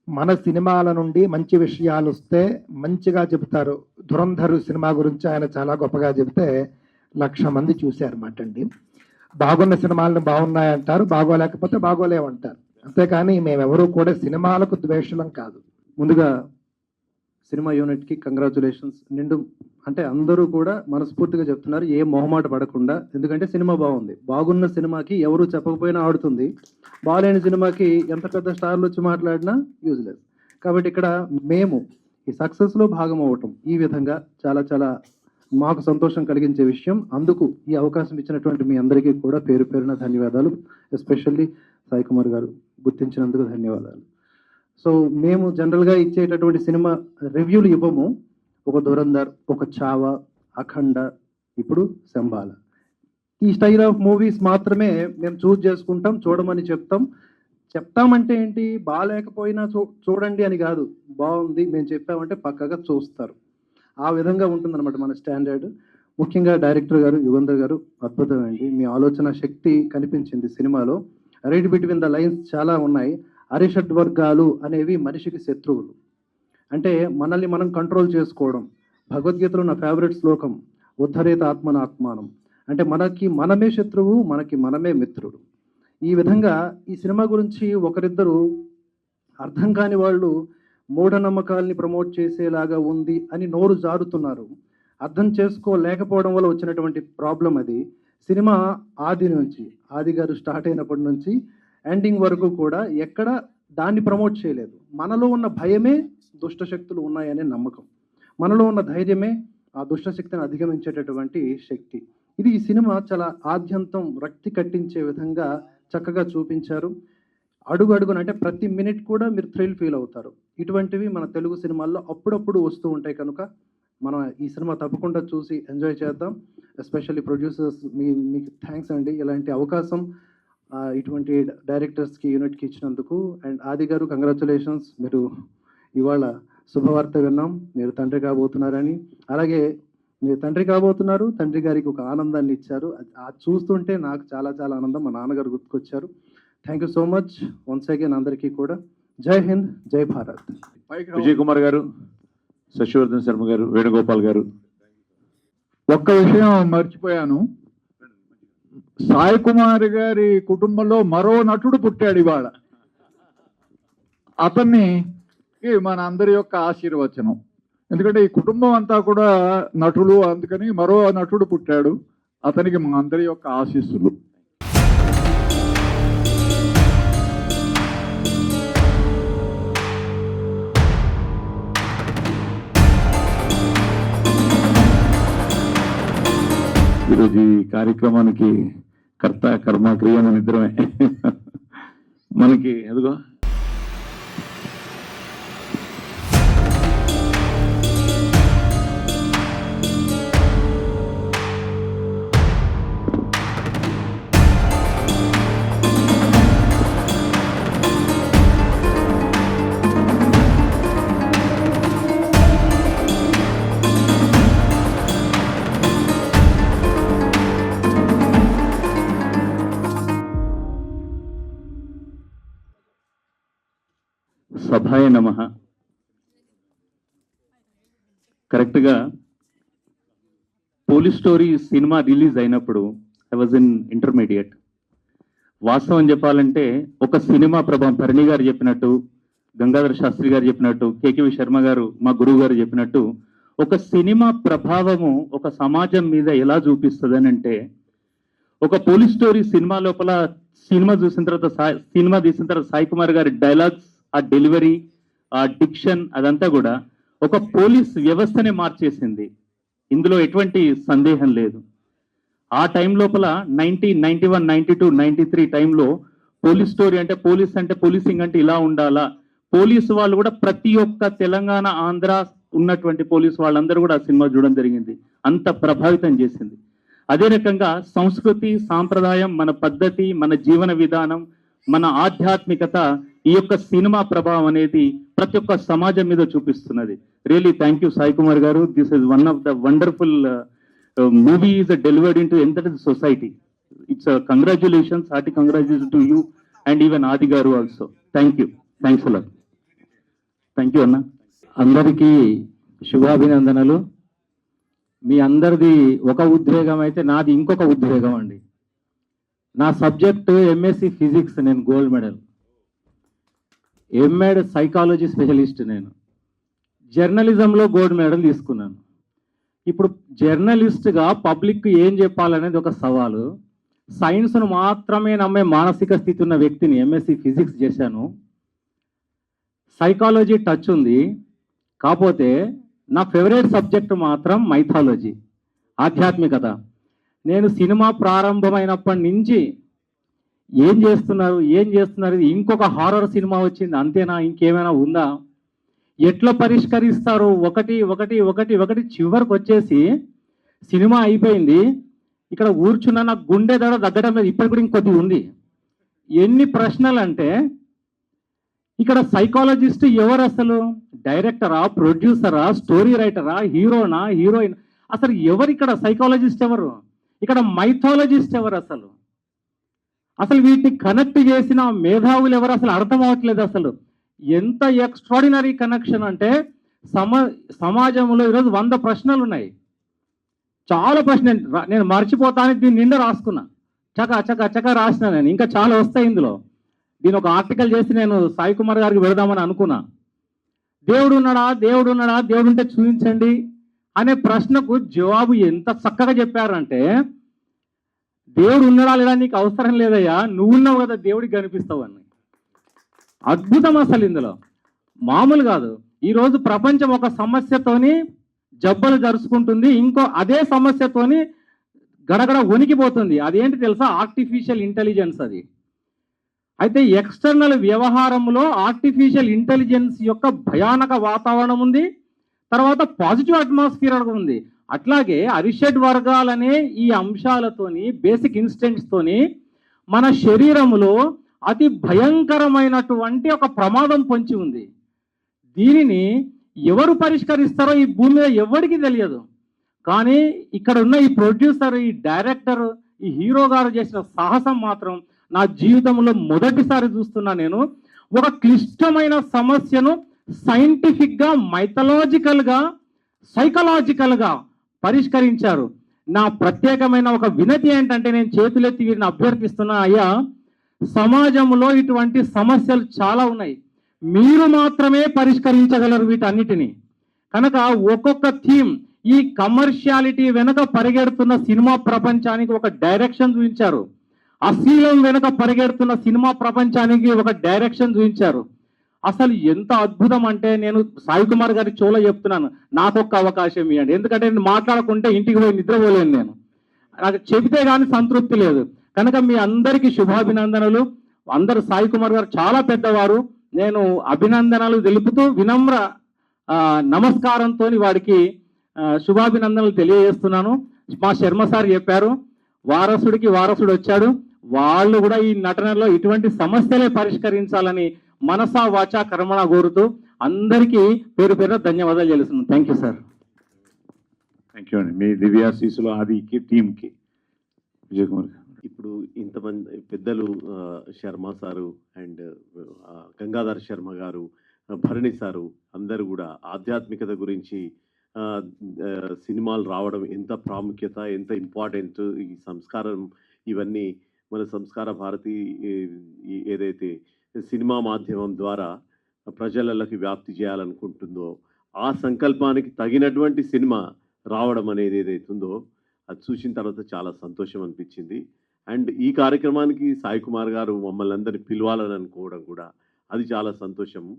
మన సినిమాల నుండి మంచి విషయాలు వస్తే మంచిగా చెబుతారు. ధురంధర్ సినిమా గురించి ఆయన చాలా గొప్పగా చెబితే 1,00,000 మంది చూశారన్నమాట అండి. బాగున్న సినిమాలను బాగున్నాయంటారు, బాగోలేకపోతే బాగోలేమంటారు. అంతేకాని మేమెవరూ కూడా సినిమాలకు ద్వేషులం కాదు. ముందుగా సినిమా యూనిట్కి కంగ్రాచులేషన్స్. అంటే అందరూ కూడా మనస్ఫూర్తిగా చెప్తున్నారు, ఏ మొహమాట పడకుండా. ఎందుకంటే సినిమా బాగుంది. బాగున్న సినిమాకి ఎవరు చెప్పకపోయినా ఆడుతుంది. బాగాలేని సినిమాకి ఎంత పెద్ద స్టార్లు వచ్చి మాట్లాడినా యూజ్లెస్. కాబట్టి ఇక్కడ మేము ఈ సక్సెస్లో భాగం అవ్వటం ఈ విధంగా చాలా చాలా మాకు సంతోషం కలిగించే విషయం. అందుకు ఈ అవకాశం ఇచ్చినటువంటి మీ అందరికీ కూడా పేరున ధన్యవాదాలు. ఎస్పెషల్లీ సాయి కుమార్ గారు గుర్తించినందుకు ధన్యవాదాలు. సో మేము జనరల్గా ఇచ్చేటటువంటి సినిమా రివ్యూలు ఇవ్వము. ఒక ధురంధర్, ఒక చావా, అఖండ, ఇప్పుడు శంబాల, ఈ స్టైల్ ఆఫ్ మూవీస్ మాత్రమే మేము చూజ్ చేసుకుంటాం, చూడమని చెప్తామంటే ఏంటి, బాగాలేకపోయినా చూడండి అని కాదు, బాగుంది మేము చెప్పామంటే పక్కగా చూస్తారు. ఆ విధంగా ఉంటుందన్నమాట మన స్టాండర్డ్. ముఖ్యంగా డైరెక్టర్ గారు యుగంధర్ గారు అద్భుతమండి. మీ ఆలోచన శక్తి కనిపించింది సినిమాలో. రైట్ బిట్వీన్ ద లైన్స్ చాలా ఉన్నాయి. అరిషడ్ వర్గాలు అనేవి మనిషికి శత్రువులు. అంటే మనల్ని మనం కంట్రోల్ చేసుకోవడం. భగవద్గీతలో నా ఫేవరెట్ శ్లోకం ఉద్ధరేత ఆత్మనాత్మానం. అంటే మనకి మనమే శత్రువు, మనకి మనమే మిత్రుడు. ఈ విధంగా ఈ సినిమా గురించి ఒకరిద్దరు అర్థం కాని వాళ్ళు మూఢనమ్మకాల్ని ప్రమోట్ చేసేలాగా ఉంది అని నోరు జారుతున్నారు. అర్థం చేసుకోలేకపోవడం వల్ల వచ్చినటువంటి ప్రాబ్లం అది. సినిమా ఆది గారు స్టార్ట్ అయినప్పటి నుంచి ఎండింగ్ వరకు కూడా ఎక్కడ దాన్ని ప్రమోట్ చేయలేదు. మనలో ఉన్న భయమే దుష్టశక్తులు ఉన్నాయనే నమ్మకం, మనలో ఉన్న ధైర్యమే ఆ దుష్టశక్తిని అధిగమించేటటువంటి శక్తి. ఇది ఈ సినిమా చాలా ఆద్యంతం రక్తి కట్టించే విధంగా చక్కగా చూపించారు. అడుగు అడుగున అంటే ప్రతి మినిట్ కూడా మీరు థ్రిల్ ఫీల్ అవుతారు. ఇటువంటివి మన తెలుగు సినిమాల్లో అప్పుడప్పుడు వస్తూ ఉంటాయి కనుక మనం ఈ సినిమా తప్పకుండా చూసి ఎంజాయ్ చేద్దాం. ఎస్పెషల్లీ ప్రొడ్యూసర్స్ మీకు థ్యాంక్స్ అండి, ఇలాంటి అవకాశం ఇటువంటి డైరెక్టర్స్కి యూనిట్కి ఇచ్చినందుకు. అండ్ ఆది గారు కంగ్రాచులేషన్స్, మీరు ఇవాళ శుభవార్త విన్నాం, మీరు తండ్రి కాబోతున్నారని. అలాగే మీరు తండ్రి కాబోతున్నారు, తండ్రి గారికి ఒక ఆనందాన్ని ఇచ్చారు. అది చూస్తుంటే నాకు చాలా చాలా ఆనందం, మా నాన్నగారు గుర్తుకొచ్చారు. Thank you so much once again అందరికీ కూడా. జై హింద్, జై భారత్. విజయ్ కుమార్ గారు, శశివర్ధన్ శర్మ గారు, వేణుగోపాల్ గారు. ఒక్క విషయం మర్చిపోయాను. సాయి కుమార్ గారి కుటుంబంలో మరో నటుడు పుట్టాడు ఇవాళ. అతన్ని మన అందరి యొక్క ఆశీర్వచనం. ఎందుకంటే ఈ కుటుంబం అంతా కూడా నటులు, అందుకని మరో నటుడు పుట్టాడు. అతనికి మా అందరి యొక్క ఆశీస్సులు. ఈరోజు ఈ కార్యక్రమానికి కర్త కర్మ క్రియ మన ఇద్దరమే. మనకి ఎదుగో సభాయ నమః. కరెక్ట్గా పోలీస్ స్టోరీ సినిమా రిలీజ్ అయినప్పుడు ఐ వాజ్ ఇన్ ఇంటర్మీడియట్. వాస్తవం చెప్పాలంటే ఒక సినిమా ప్రభావం, భరణి గారు చెప్పినట్టు, గంగాధర శాస్త్రి గారు చెప్పినట్టు, కేకేవి శర్మ గారు మా గురువు గారు చెప్పినట్టు, ఒక సినిమా ప్రభావము ఒక సమాజం మీద ఎలా చూపిస్తుంది అంటే, ఒక పోలీస్ స్టోరీ సినిమా లోపల సినిమా తీసిన తర్వాత సాయి కుమార్ గారి డైలాగ్స్, ఆ డెలివరీ, ఆ డిక్షన్, అదంతా కూడా ఒక పోలీస్ వ్యవస్థనే మార్చేసింది. ఇందులో ఎటువంటి సందేహం లేదు. ఆ టైం లోపల 1991, 92, 93 టైంలో పోలీస్ స్టోరీ అంటే పోలీసింగ్ అంటే ఇలా ఉండాలా, పోలీసు వాళ్ళు కూడా ప్రతి ఒక్క తెలంగాణ, ఆంధ్ర ఉన్నటువంటి పోలీసు వాళ్ళందరూ కూడా ఆ సినిమా చూడడం జరిగింది. అంత ప్రభావితం చేసింది. అదే రకంగా సంస్కృతి, సాంప్రదాయం, మన పద్ధతి, మన జీవన విధానం, మన ఆధ్యాత్మికత, ఈ యొక్క సినిమా ప్రభావం అనేది ప్రతి ఒక్క సమాజం మీద చూపిస్తున్నది. Really thank you Sai Kumar గారు. This is one of the wonderful movie is delivered in to entire society. It's congratulations, hearty congratulations to you and even Adi గారు also. Thank you, thanks a lot. Thank you అన్న. అందరికీ శుభాభినందనలు. మీ అందరిది ఒక ఉద్వేగం అయితే నాది ఇంకొక ఉద్వేగం అండి. నా సబ్జెక్టు ఎంఎస్సి ఫిజిక్స్, నేను gold medal. MEd psychology specialist. నేను జర్నలిజంలో గోల్డ్ మెడల్ తీసుకున్నాను. ఇప్పుడు జర్నలిస్ట్గా పబ్లిక్ ఏం చెప్పాలనేది ఒక సవాలు. సైన్స్ను మాత్రమే నమ్మే మానసిక స్థితి ఉన్న వ్యక్తిని. ఎంఎస్సి ఫిజిక్స్ చేశాను, సైకాలజీ టచ్ ఉంది. కాకపోతే నా ఫేవరెట్ సబ్జెక్ట్ మాత్రం మైథాలజీ, ఆధ్యాత్మికత. నేను సినిమా ప్రారంభమైనప్పటి నుంచి ఏం చేస్తున్నారు ఇంకొక హారర్ సినిమా వచ్చింది అంతేనా, ఇంకేమైనా ఉందా, ఎట్లా పరిష్కరిస్తారు, ఒకటి చివరికి వచ్చేసి సినిమా అయిపోయింది. ఇక్కడ కూర్చున్న నాకు గుండె దడ తగ్గడం లేదు, ఇప్పటికి కూడా ఇంకొద్ది ఉంది. ఎన్ని ప్రశ్నలు అంటే, ఇక్కడ సైకాలజిస్ట్ ఎవరు అసలు? డైరెక్టరా, ప్రొడ్యూసరా, స్టోరీ రైటరా, హీరోనా, హీరోయిన్? అసలు ఎవరు ఇక్కడ సైకాలజిస్ట్ ఎవరు? ఇక్కడ మైథాలజిస్ట్ ఎవరు? అసలు వీటిని కనెక్ట్ చేసిన మేధావులు ఎవరు? అసలు అర్థం అవ్వట్లేదు. అసలు ఎంత ఎక్స్ట్రాడినరీ కనెక్షన్ అంటే, సమాజంలో ఈరోజు 100 ప్రశ్నలు ఉన్నాయి. చాలా ప్రశ్న నేను మర్చిపోతానికి దీన్ని నిండా రాసుకున్నా, చక రాసిన నేను. ఇంకా చాలా వస్తాయి ఇందులో. దీని ఒక ఆర్టికల్ చేసి నేను సాయి కుమార్ గారికి పెడదామని అనుకున్నా. దేవుడు ఉన్నాడా, దేవుడు ఉన్నాడా, దేవుడు ఉంటే చూపించండి అనే ప్రశ్నకు జవాబు ఎంత చక్కగా చెప్పారంటే, దేవుడు ఉన్నాడా లేదా నీకు అవసరం లేదయ్యా, నువ్వు ఉన్నావు కదా దేవుడికి కనిపిస్తావు అని. అద్భుతం అసలు ఇందులో, మామూలు కాదు. ఈరోజు ప్రపంచం ఒక సమస్యతోని జబ్బలు జరుచుకుంటుంది, ఇంకో అదే సమస్యతోని గడగడ వణికిపోతుంది. అదేంటి తెలుసా? Artificial intelligence. అది అయితే ఎక్స్టర్నల్ వ్యవహారంలో ఆర్టిఫిషియల్ ఇంటెలిజెన్స్ యొక్క భయానక వాతావరణం ఉంది, తర్వాత పాజిటివ్ అట్మాస్ఫియర్ ఉంది. అట్లాగే అరిషడ్ వర్గాలనే ఈ అంశాలతోని, బేసిక్ ఇన్స్టెంట్స్తోని మన శరీరంలో అతి భయంకరమైనటువంటి ఒక ప్రమాదం పొంచి ఉంది. దీనిని ఎవరు పరిష్కరిస్తారో ఈ భూమి మీద ఎవరికి తెలియదు. కానీ ఇక్కడ ఉన్న ఈ ప్రొడ్యూసర్, ఈ డైరెక్టర్, ఈ హీరో గారు చేసిన సాహసం మాత్రం నా జీవితంలో మొదటిసారి చూస్తున్నా నేను. ఒక క్లిష్టమైన సమస్యను సైంటిఫిక్గా, మైథలాజికల్గా, సైకలాజికల్గా పరిష్కరించారు. నా ప్రత్యేకమైన ఒక వినతి ఏంటంటే, నేను చేతులెత్తి వీరిని అభ్యర్థిస్తున్నా, అయ్యా సమాజంలో ఇటువంటి సమస్యలు చాలా ఉన్నాయి, మీరు మాత్రమే పరిష్కరించగలరు వీటన్నిటిని. కనుక ఒక్కొక్క థీమ్, ఈ కమర్షియాలిటీ వెనుక పరిగెడుతున్న సినిమా ప్రపంచానికి ఒక డైరెక్షన్ చూపించారు, అశ్లీలం వెనుక పరిగెడుతున్న సినిమా ప్రపంచానికి ఒక డైరెక్షన్ చూపించారు. అసలు ఎంత అద్భుతం అంటే, నేను సాయి కుమార్ గారి చెవులో చెప్తున్నాను, నాకొక్క అవకాశం ఇవ్వండి. ఎందుకంటే నేను మాట్లాడకుంటే ఇంటికి పోయి నిద్రపోలేను, నేను నాకు చెబితే కానీ సంతృప్తి లేదు. కనుక మీ అందరికీ శుభాభినందనలు. అందరు సాయి కుమార్ గారు చాలా పెద్దవారు, నేను అభినందనలు తెలుపుతూ వినమ్ర నమస్కారంతో వాడికి శుభాభినందనలు తెలియజేస్తున్నాను. మా శర్మ సార్ చెప్పారు, వారసుడికి వారసుడు వచ్చాడు, వాళ్ళు కూడా ఈ నటనలో ఇటువంటి సమస్యలే పరిష్కరించాలని మనసా వాచా కర్మణ కోరుతూ అందరికీ పేరు పేరున ధన్యవాదాలు తెలుస్తున్నాను. Thank you sir. Thank you అండి. మీ దివ్యాశీసులు ఆదికి టీంకి. విజయ్ కుమార్ గారు. ఇప్పుడు ఇంతమంది పెద్దలు శర్మ సారు అండ్ గంగాధర్ శర్మ గారు, భరణి సారు అందరూ కూడా ఆధ్యాత్మికత గురించి, సినిమాలు రావడం ఎంత ప్రాముఖ్యత, ఎంత ఇంపార్టెంట్, ఈ సంస్కారం, ఇవన్నీ మన సంస్కార భారతి ఏదైతే సినిమా మాధ్యమం ద్వారా ప్రజలకి వ్యాప్తి చేయాలనుకుంటుందో ఆ సంకల్పానికి తగినటువంటి సినిమా రావడం అనేది ఏదైతుందో అది చూసిన తర్వాత చాలా సంతోషం అనిపించింది. అండ్ ఈ కార్యక్రమానికి సాయి కుమార్ గారు మమ్మల్ని అందరినీ పిలవాలని అనుకోవడం కూడా అది చాలా సంతోషము.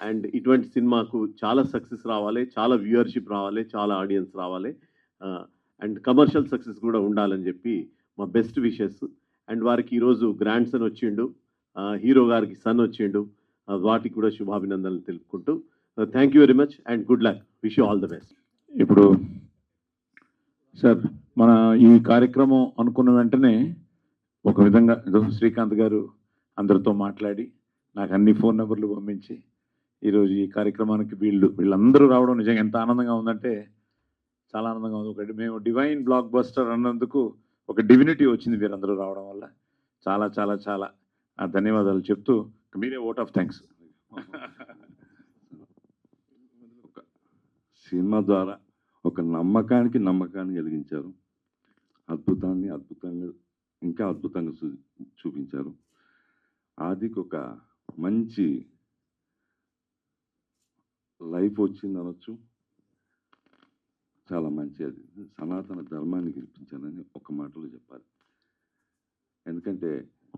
అండ్ ఇటువంటి సినిమాకు చాలా సక్సెస్ రావాలి, చాలా వ్యూవర్షిప్ రావాలి, చాలా ఆడియన్స్ రావాలి, అండ్ కమర్షియల్ సక్సెస్ కూడా ఉండాలని చెప్పి మా బెస్ట్ విషెస్. అండ్ వారికి ఈరోజు గ్రాండ్ సన్ వచ్చిండు, హీరో గారికి సన్ వచ్చిండు, వాటికి కూడా శుభాభినందనలు తెలుపుకుంటూ thank you very much and good luck, wish you all the best. ఇప్పుడు సార్, మన ఈ కార్యక్రమం అనుకున్న వెంటనే ఒక విధంగా శ్రీకాంత్ గారు అందరితో మాట్లాడి నాకు అన్ని ఫోన్ నెంబర్లు పంపించి ఈరోజు ఈ కార్యక్రమానికి వీళ్ళందరూ రావడం నిజంగా ఎంత ఆనందంగా ఉందంటే చాలా ఆనందంగా ఉంది. ఒకటి మేము డివైన్ బ్లాక్ బస్టర్ అన్నందుకు ఒక డివినిటీ వచ్చింది వీరందరూ రావడం వల్ల. చాలా చాలా చాలా ధన్యవాదాలు చెప్తూ మీరే ఓట్ ఆఫ్ థ్యాంక్స్. సినిమా ద్వారా ఒక నమ్మకాన్ని కలిగించారు, అద్భుతంగా ఇంకా అద్భుతంగా చూపించారు. ఆదికి ఒక మంచి లైఫ్ వచ్చింది అనొచ్చు, చాలా మంచి. అది సనాతన ధర్మాన్ని గెలిపించాలని ఒక మాటలో చెప్పాలి. ఎందుకంటే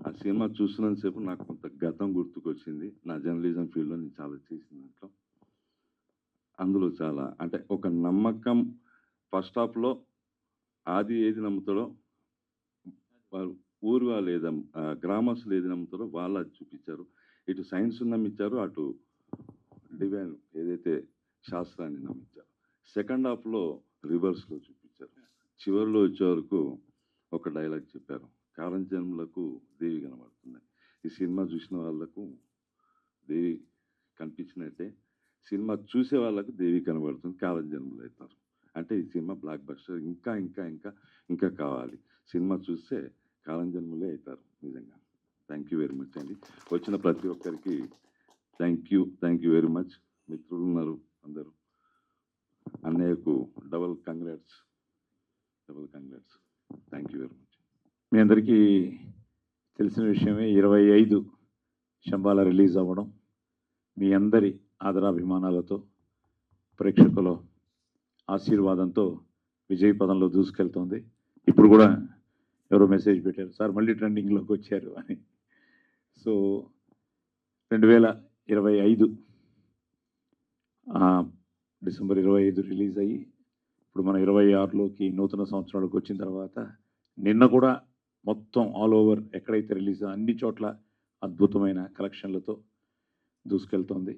ఆ సినిమా చూసినంతసేపు నాకు కొంత గతం గుర్తుకొచ్చింది. నా జర్నలిజం ఫీల్డ్లో నేను చాలా చేసిన దాంట్లో అందులో చాలా అంటే ఒక నమ్మకం. ఫస్ట్ హాఫ్లో ఆది ఏది నమ్ముతాడో, వారు ఊరు వాళ్ళు ఏది గ్రామస్తులు ఏది నమ్ముతారో వాళ్ళు అది చూపించారు. ఇటు సైన్స్ నమ్మించారు, అటు డివైన్ ఏదైతే శాస్త్రాన్ని నమ్మించారు. సెకండ్ హాఫ్లో రివర్స్లో చూపించారు. చివరిలో వచ్చే వరకు ఒక డైలాగ్ చెప్పారు, కాలం జన్మలకు దేవి కనబడుతున్నాయి. ఈ సినిమా చూసిన వాళ్ళకు దేవి కనిపించినట్టే సినిమా చూసే వాళ్ళకు దేవి కనబడుతుంది, కాలం జన్మలు అవుతారు. అంటే ఈ సినిమా బ్లాక్ బస్టర్. ఇంకా ఇంకా ఇంకా ఇంకా కావాలి. సినిమా చూస్తే కాలం జన్మలే అవుతారు నిజంగా. థ్యాంక్ యూ వెరీ మచ్ అండి. వచ్చిన ప్రతి ఒక్కరికి థ్యాంక్ యూ వెరీ మచ్. మిత్రులు ఉన్నారు అందరూ, అన్నయ్యకు double congrats. Double congrats. Thank you very much. మీ అందరికీ తెలిసిన విషయమే 25 శంబాల రిలీజ్ అవ్వడం మీ అందరి ఆదరాభిమానాలతో ప్రేక్షకుల ఆశీర్వాదంతో విజయ పదంలో దూసుకెళ్తోంది. ఇప్పుడు కూడా ఎవరో మెసేజ్ పెట్టారు, సార్ మళ్ళీ ట్రెండింగ్లోకి వచ్చారు అని. సో 2025 డిసెంబర్ 25 రిలీజ్ అయ్యి ఇప్పుడు మనం 26లోకి నూతన సంవత్సరాలకు వచ్చిన తర్వాత నిన్న కూడా మొత్తం ఆల్ ఓవర్ ఎక్కడైతే రిలీజ్ అన్ని చోట్ల అద్భుతమైన కలెక్షన్లతో దూసుకెళ్తోంది.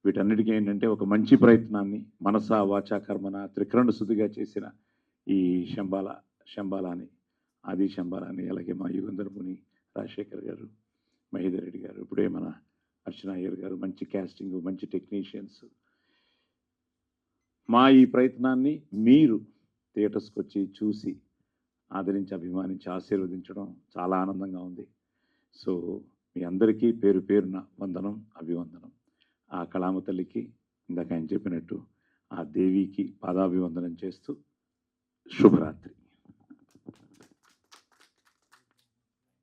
వీటన్నిటికీ ఏంటంటే ఒక మంచి ప్రయత్నాన్ని మనస వాచా కర్మన త్రికరణ శుద్ధిగా చేసిన ఈ శంబాలాని ఆది శంబాలాని, అలాగే మా యుగంధర్ ముని, రాజశేఖర్ గారు, మహేందర్ రెడ్డి గారు, ఇప్పుడే మన అర్చన అయ్యర్ గారు, మంచి క్యాస్టింగ్, మంచి టెక్నీషియన్స్. మా ఈ ప్రయత్నాన్ని మీరు థియేటర్స్కి వచ్చి చూసి ఆదరించి అభిమానించి ఆశీర్వదించడం చాలా ఆనందంగా ఉంది. సో మీ అందరికీ పేరు పేరున వందనం, అభివందనం. ఆ కళామ తల్లికి ఇందాక ఆయన చెప్పినట్టు ఆ దేవికి పాదాభివందనం చేస్తూ శుభరాత్రి.